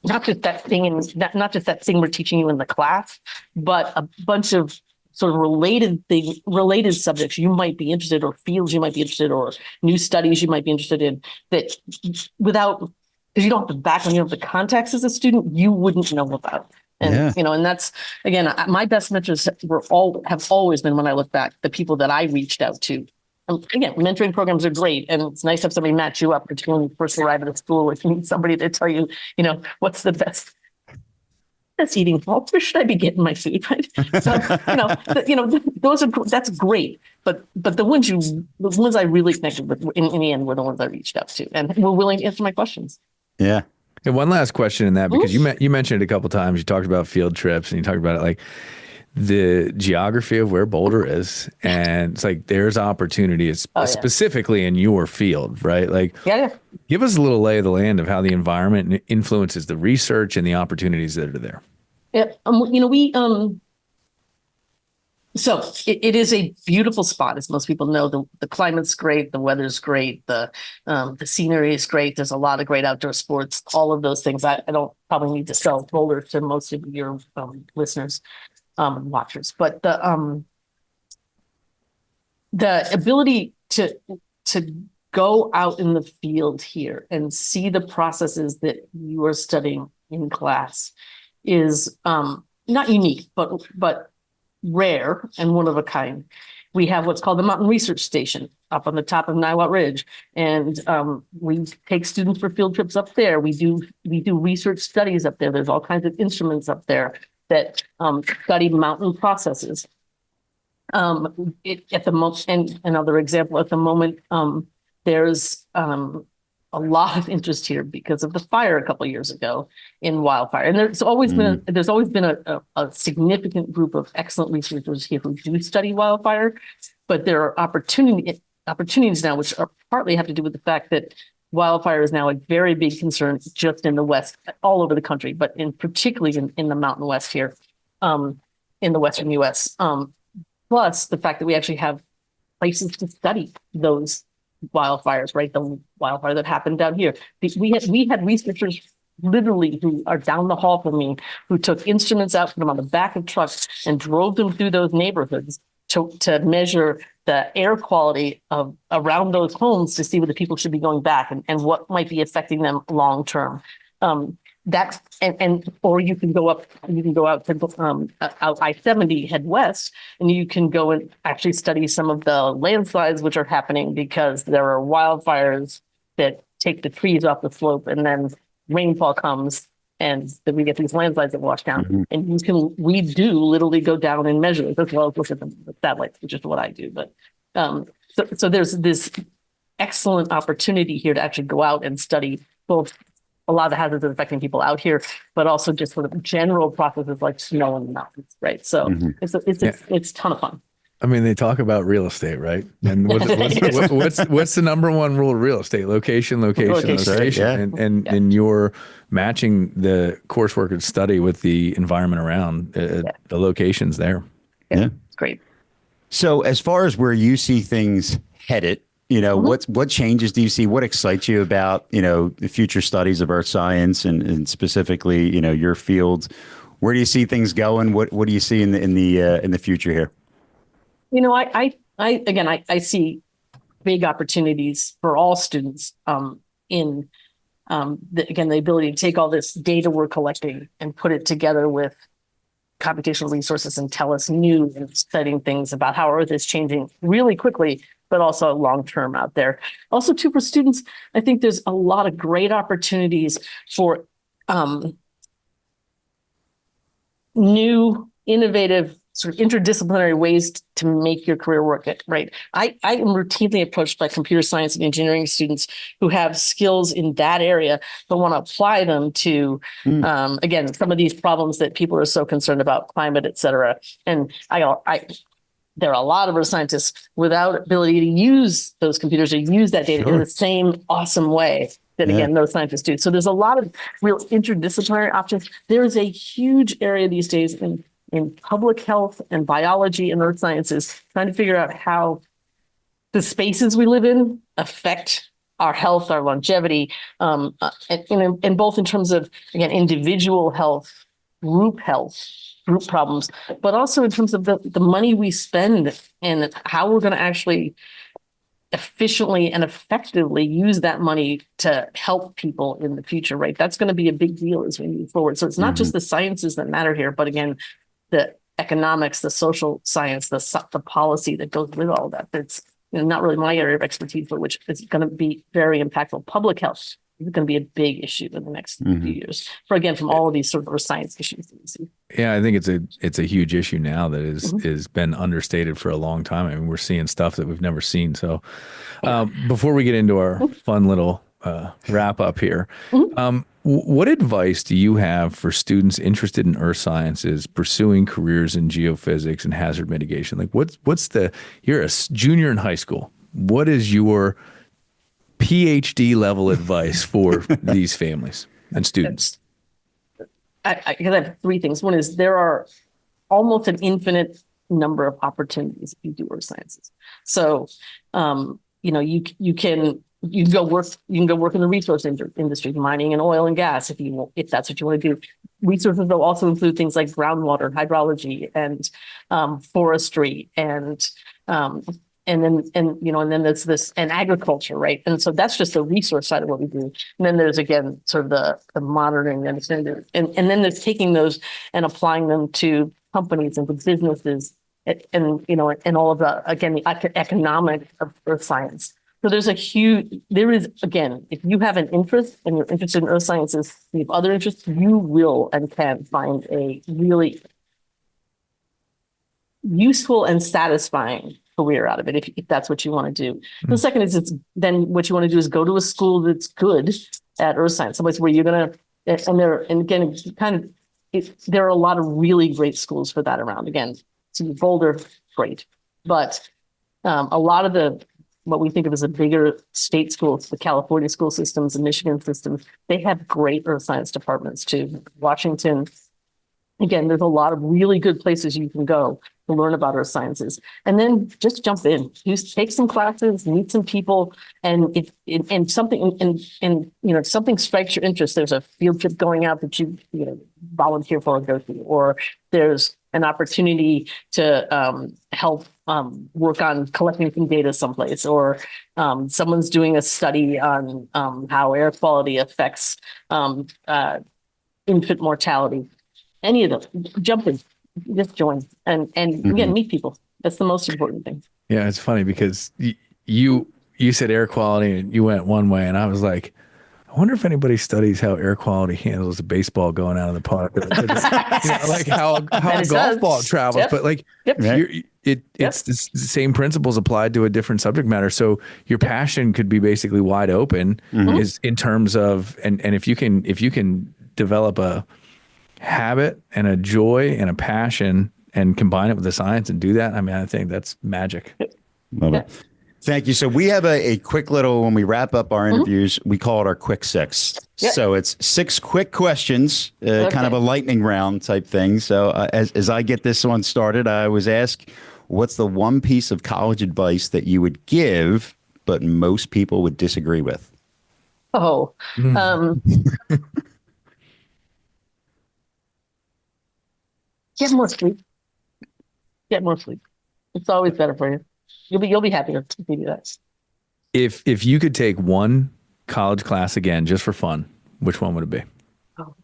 not just that thing, and not just that thing we're teaching you in the class, but a bunch of sort of related subjects you might be interested, or fields you might be interested, or new studies you might be interested in, that because you don't have the background, you don't have the context as a student, you wouldn't know about. And, and that's, again, my best mentors have always been, when I look back, the people that I reached out to. Again, mentoring programs are great, and it's nice to have somebody match you up, particularly when you first arrive at a school, if you need somebody to tell you, what's the best eating fault, where should I be getting my food, right? So, that's great. But the ones I really connected with in the end were the ones I reached out to and were willing to answer my questions. Yeah. And one last question in that, because you mentioned it a couple of times. You talked about field trips, and you talked about it, like the geography of where Boulder is, and it's like there's opportunities specifically in your field, right? Like, give us a little lay of the land of how the environment influences the research and the opportunities that are there. Yeah, so it is a beautiful spot, as most people know. The climate's great, the weather's great, the scenery is great. There's a lot of great outdoor sports, all of those things. I don't probably need to sell Boulder to most of your listeners. Watchers, but the ability to go out in the field here and see the processes that you are studying in class is not unique, but rare and one of a kind. We have what's called the Mountain Research Station up on the top of Niwot Ridge, and we take students for field trips up there. We do research studies up there. There's all kinds of instruments up there that study mountain processes. At the most, and another example, at the moment, there's a lot of interest here because of the fire a couple of years ago in wildfire, and there's always been a significant group of excellent researchers here who do study wildfire, but there are opportunities now which are partly have to do with the fact that wildfire is now a very big concern just in the West, all over the country, but particularly in the Mountain West here, in the Western U.S. Plus the fact that we actually have places to study those wildfires, right? The wildfire that happened down here. We had researchers literally who are down the hall from me who took instruments out, put them on the back of trucks, and drove them through those neighborhoods to measure the air quality of around those homes to see whether people should be going back and what might be affecting them long term. Or you can go out to out I-70, head west, and you can go and actually study some of the landslides which are happening because there are wildfires that take the trees off the slope, and then rainfall comes and then we get these landslides that wash down. And we do literally go down and measure it, as well as look at the satellites, which is what I do. But so there's this excellent opportunity here to actually go out and study both a lot of the hazards that are affecting people out here, but also just sort of general processes like snow in the mountains, right? So it's a ton of fun. I mean, they talk about real estate, right? And what's the number one rule of real estate? Location. Yeah. And you're matching the coursework and study with the environment around the locations there. Yeah, it's great. So as far as where you see things headed You know, what changes do you see? What excites you about, you know, the future studies of earth science and specifically, you know, your field? Where do you see things going? What do you see in the future here? You know, I see big opportunities for all students in the ability to take all this data we're collecting and put it together with computational resources and tell us new and exciting things about how Earth is changing really quickly, but also long-term out there. Also, too, for students, I think there's a lot of great opportunities for new, innovative, sort of interdisciplinary ways to make your career work, right? I am routinely approached by computer science and engineering students who have skills in that area, but want to apply them to, again, some of these problems that people are so concerned about, climate, et cetera. And there are a lot of earth scientists without ability to use those computers or use that data in the same awesome way that, again, those scientists do. So there's a lot of real interdisciplinary options. There is a huge area these days in public health and biology and earth sciences, trying to figure out how the spaces we live in affect our health, our longevity, and both in terms of, again, individual health, group problems, but also in terms of the money we spend and how we're going to actually efficiently and effectively use that money to help people in the future, right? That's going to be a big deal as we move forward. So it's not just the sciences that matter here, but again, the economics, the social science, the policy that goes with all that. That's not really my area of expertise, but which is going to be very impactful. Public health is going to be a big issue in the next few years. From all of these sort of science issues that we see. Yeah, I think it's a huge issue now that is been understated for a long time. I mean, we're seeing stuff that we've never seen. So, before we get into our fun little wrap up here, what advice do you have for students interested in earth sciences pursuing careers in geophysics and hazard mitigation? Like, you're a junior in high school. What is your PhD level advice for these families and students? I have three things. One is there are almost an infinite number of opportunities if you do earth sciences. So, you can go work in the resource industry, mining and oil and gas, if that's what you want to do. Resources will also include things like groundwater, hydrology, and forestry, and then there's this and agriculture, right? And so that's just the resource side of what we do. And then there's, again, sort of the monitoring and then there's taking those and applying them to companies and to businesses and all of the economic of earth science. So there is, again, if you have an interest and you're interested in earth sciences, you have other interests, you will and can find a really useful and satisfying career out of it if that's what you want to do. The second is then what you want to do is go to a school that's good at earth science, someplace where you're going to, there are a lot of really great schools for that around. Again, Boulder, great. But a lot of what we think of as the bigger state schools, the California school systems, the Michigan systems, they have great earth science departments too. Washington, again, there's a lot of really good places you can go to learn about earth sciences, and then just jump in. Take some classes, meet some people, and if something strikes your interest, there's a field trip going out that you volunteer for or go to, or there's an opportunity to help work on collecting some data someplace, or someone's doing a study on how air quality affects infant mortality. Any of those, jump in, just join, and again, meet people. That's the most important thing. Yeah, it's funny because you said air quality and you went one way, and I was like, I wonder if anybody studies how air quality handles a baseball going out of the park. Like how a golf ball travels. Yep. But like, it's the same principles applied to a different subject matter. So your passion could be basically wide open is in terms of, and if you can develop a habit and a joy and a passion and combine it with the science and do that, I mean, I think that's magic. Love it. Thank you. So we have a quick little, when we wrap up our interviews, we call it our quick six. Yep. So it's 6 quick questions, kind of a lightning round type thing. So as I get this one started, I was asked, what's the one piece of college advice that you would give but most people would disagree with? Oh, get more sleep. Get more sleep. It's always better for you. You'll be happier if you do that. If you could take one college class again just for fun, which one would it be? Oh.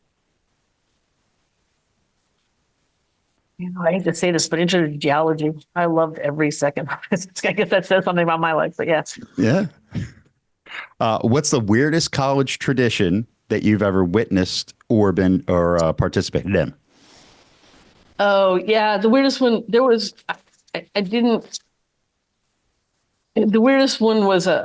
I hate to say this, but intro to geology, I loved every second of it. I guess that says something about my life, but yes. Yeah. What's the weirdest college tradition that you've ever witnessed or participated in? Oh yeah, the weirdest one. There was, I didn't. The weirdest one was at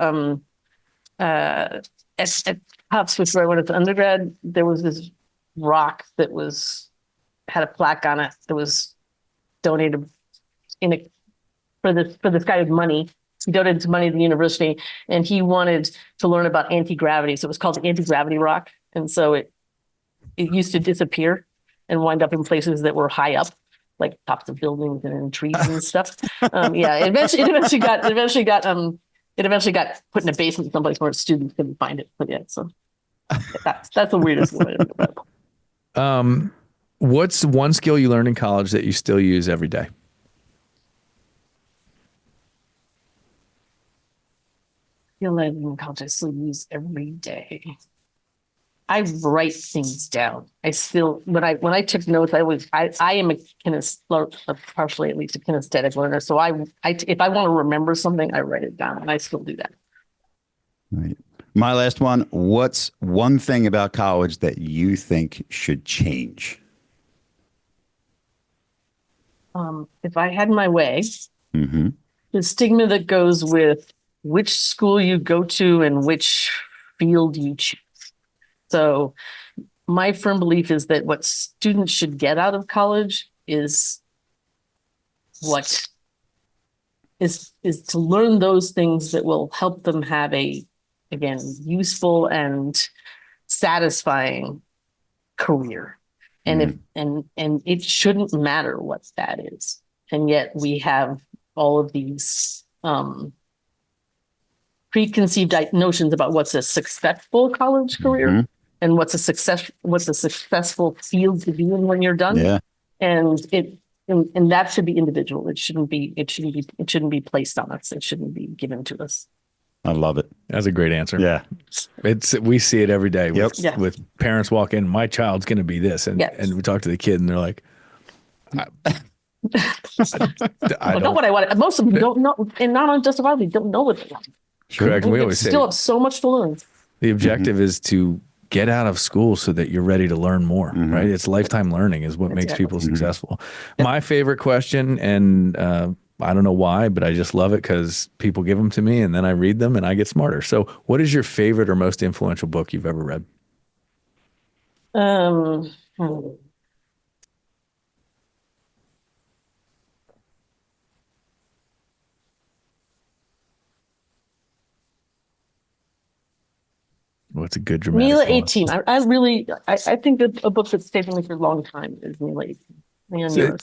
Tufts, which is where I went as an undergrad. There was this rock that had a plaque on it that was donated for this guy with money. He donated some money to the university, and he wanted to learn about anti-gravity. So it was called the anti-gravity rock, and so it used to disappear and wind up in places that were high up, like tops of buildings and in trees and stuff. It eventually got put in a basement someplace where students couldn't find it. But yeah, so that's the weirdest one. What's one skill you learned in college that you still use every day? In college, I still use every day. I write things down. I still, when I took notes, I am partially at least a kinesthetic learner. So if I want to remember something, I write it down, and I still do that. Right. My last one. What's one thing about college that you think should change? If I had my way, mm-hmm. the stigma that goes with which school you go to and which field you choose. So my firm belief is that what students should get out of college is to learn those things that will help them have again, useful and satisfying career. And and it shouldn't matter what that is. And yet we have all of these preconceived notions about what's a successful college career and what's a successful field to be in when you're done. Yeah. And that should be individual. It shouldn't be placed on us. It shouldn't be given to us. I love it. That's a great answer. Yeah. We see it every day Yep. with parents walk in, my child's going to be this. And we talk to the kid and they're like, I know what I want. Most of them don't know, and not unjustifiably don't know what they want. Correct. We always still have so much to learn. The objective is to get out of school so that you're ready to learn more, right? It's lifetime learning is what makes people successful. My favorite question, and I don't know why, but I just love it because people give them to me and then I read them and I get smarter. So what is your favorite or most influential book you've ever read? What's a good dramatic Mila poem? 18. I think that a book that's stayed with me for a long time is Mila 18.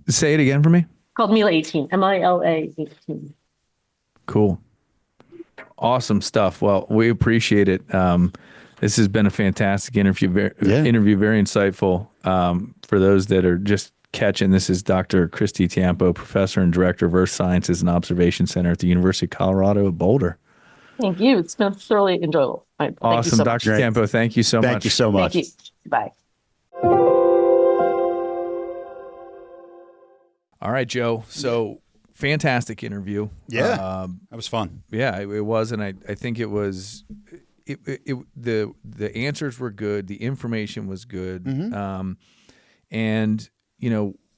Say it again for me. Called Mila 18. Mila 18. Cool. Awesome stuff. Well, we appreciate it. This has been a fantastic interview. Very insightful. For those that are just catching, this is Dr. Kristy Tiampo, professor and director of Earth Sciences and Observation Center at the University of Colorado Boulder. Thank you. It's been thoroughly enjoyable. Awesome, so Dr. Tiampo. Thank you so much. Thank you so much. Thank you. Bye. All right, Joe. So fantastic interview. Yeah, that was fun. Yeah, it was, and I think it was. The answers were good. The information was good. And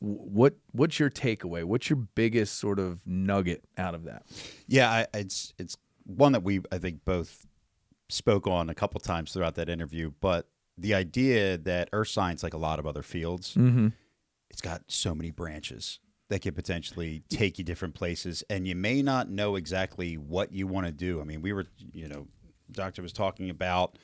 what's your takeaway? What's your biggest sort of nugget out of that? Yeah, it's one that I think both spoke on a couple times throughout that interview, but the idea that earth science, like a lot of other fields, it's got so many branches that could potentially take you different places, and you may not know exactly what you want to do. I mean, Doctor was talking about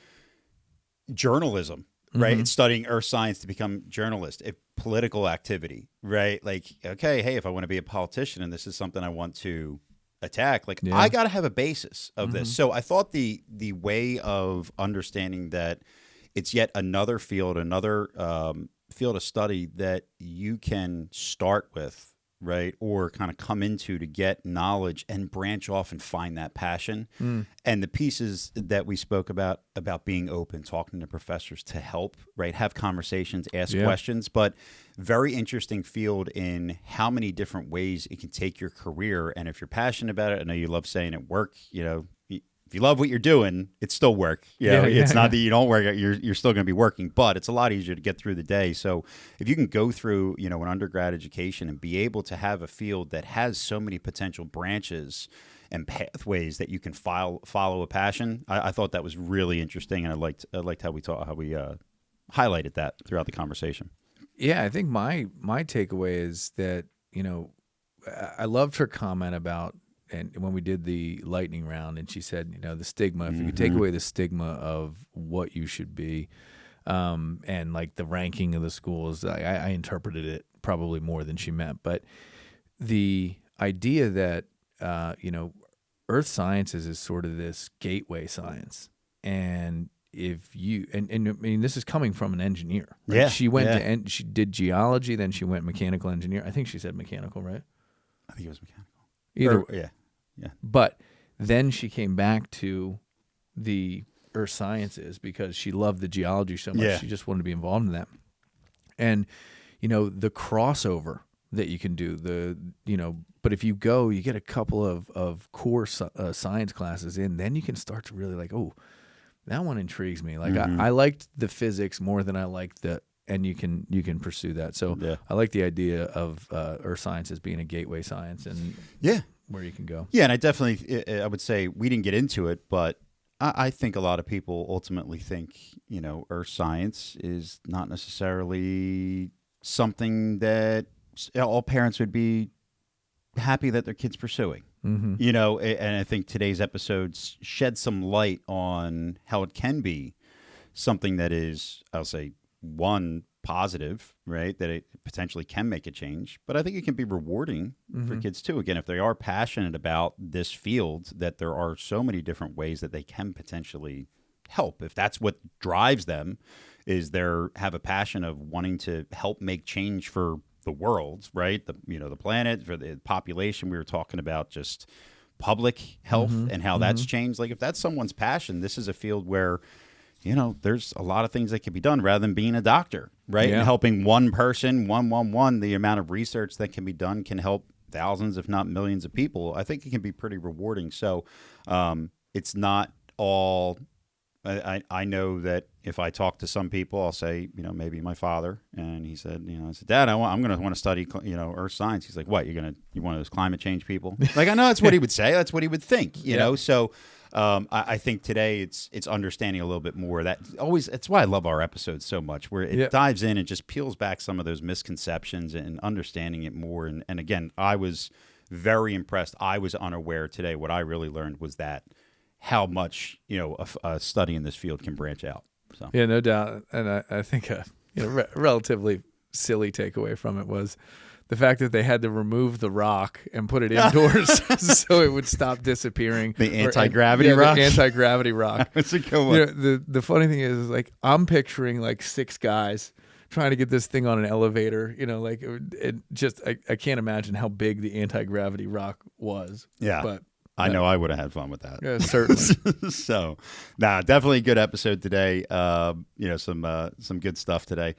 journalism, right? It's studying earth science to become journalist, political activity, right? Like, okay, hey, if I want to be a politician and this is something I want to attack. Like, I got to have a basis of this. So I thought the way of understanding that it's yet another field, another field of study that you can start with, right, or kind of come into to get knowledge and branch off and find that passion. And the pieces that we spoke about being open, talking to professors to help, right, have conversations, ask questions, but very interesting field in how many different ways it can take your career. And if you're passionate about it, I know you love saying at work, you know, if you love what you're doing, it's still work. You know, it's not that you don't work, you're still going to be working, but it's a lot easier to get through the day. So if you can go through, you know, an undergrad education and be able to have a field that has so many potential branches and pathways that you can follow a passion, I thought that was really interesting, and I liked how we highlighted that throughout the conversation. Yeah, I think my takeaway is that, you know, I loved her comment about, and when we did the lightning round, and she said, you know, the stigma, if you could take away the stigma of what you should be, and like the ranking of the schools, I interpreted it probably more than she meant, but the idea that, you know, earth sciences is sort of this gateway science. And if you, and I mean, this is coming from an engineer, right? Yeah. She went she did geology, then she went mechanical engineer. I think she said mechanical, right? I think it was mechanical. Either, yeah. But then she came back to the earth sciences because she loved the geology so much. Yeah. She just wanted to be involved in that. And, you know, the crossover that you can do, but if you go, you get a couple of core science classes in, then you can start to really like, oh, that one intrigues me. Like I liked the physics more than I liked and you can pursue that. So I like the idea of earth sciences being a gateway science and where you can go. Yeah, and I would say we didn't get into it, but I think a lot of people ultimately think, you know, earth science is not necessarily something that all parents would be happy that their kids pursuing. You know, and I think today's episodes shed some light on how it can be something that is, I'll say, one, positive, right, that it potentially can make a change, but I think it can be rewarding for kids too. Again, if they are passionate about this field, that there are so many different ways that they can potentially help. If that's what drives them, is have a passion of wanting to help make change for the world, right? The planet, for the population. We were talking about just public health and how that's changed. Like if that's someone's passion, this is a field where, you know, there's a lot of things that can be done rather than being a doctor, right? And helping one person, the amount of research that can be done can help thousands, if not millions of people. I think it can be pretty rewarding. So it's not all... I know that if I talk to some people, I'll say, you know, maybe my father, and he said, you know, I said, Dad, I'm going to want to study, you know, earth science. He's like, what? You one of those climate change people? Like, I know that's what he would say. That's what he would think, you know? So I think today it's understanding a little bit more. It's why I love our episodes so much, where it dives in and just peels back some of those misconceptions and understanding it more. And again, I was very impressed. I was unaware today. What I really learned was that how much, you know, a study in this field can branch out. So. Yeah, no doubt. And I think a relatively silly takeaway from it was the fact that they had to remove the rock and put it indoors so it would stop disappearing. The anti-gravity rock? The anti-gravity rock. That's a good one. You know, the funny thing is, like, I'm picturing like 6 guys trying to get this thing on an elevator, you know, like I can't imagine how big the anti-gravity rock was. Yeah. But I know I would have had fun with that. Yeah, certainly. So, definitely a good episode today. You know, some good stuff today.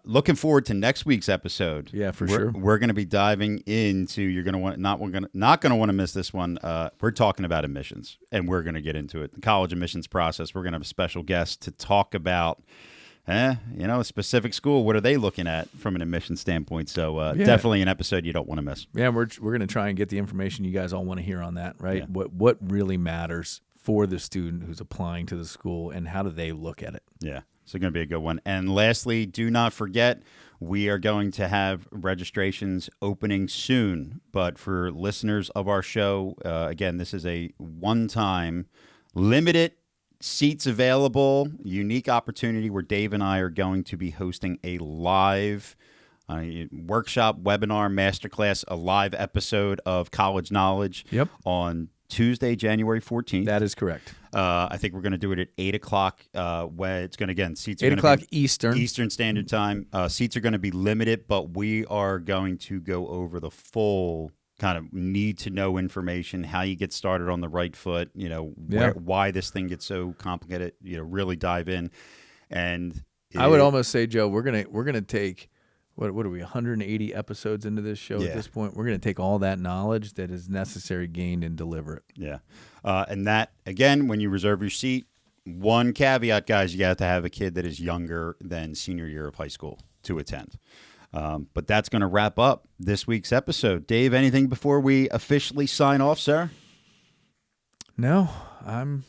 Looking forward to next week's episode. Yeah, for sure. We're going to be diving into. You're going to not going to want to miss this one. We're talking about admissions, and we're going to get into it. The college admissions process. We're going to have a special guest to talk about. You know, a specific school, what are they looking at from an admission standpoint? So definitely an episode you don't want to miss. Yeah, we're going to try and get the information you guys all want to hear on that, right? Yeah. What really matters for the student who's applying to the school, and how do they look at it? Yeah, so going to be a good one. And lastly, do not forget, we are going to have registrations opening soon. But for listeners of our show, again, this is a one-time, limited seats available, unique opportunity where Dave and I are going to be hosting a live workshop, webinar, masterclass, a live episode of College Knowledge on Tuesday, January 14th. That is correct. I think we're going to do it at 8 o'clock. Where it's going to, again, seats are 8 o'clock Eastern Standard Time. Seats are going to be limited, but we are going to go over the full kind of need to know information, how you get started on the right foot, why this thing gets so complicated, really dive in. And I would almost say, Joe, we're gonna take what are we 180 episodes into this show at this point? We're gonna take all that knowledge that is necessary, gained, and deliver it. Yeah, and that again, when you reserve your seat, one caveat, guys, you have to have a kid that is younger than senior year of high school to attend. But that's going to wrap up this week's episode. Dave, anything before we officially sign off, sir? No, I'm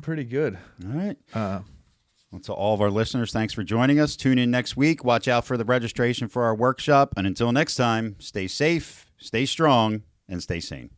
pretty good. All right. Well, to all of our listeners, thanks for joining us. Tune in next week. Watch out for the registration for our workshop. And until next time, stay safe, stay strong, and stay sane.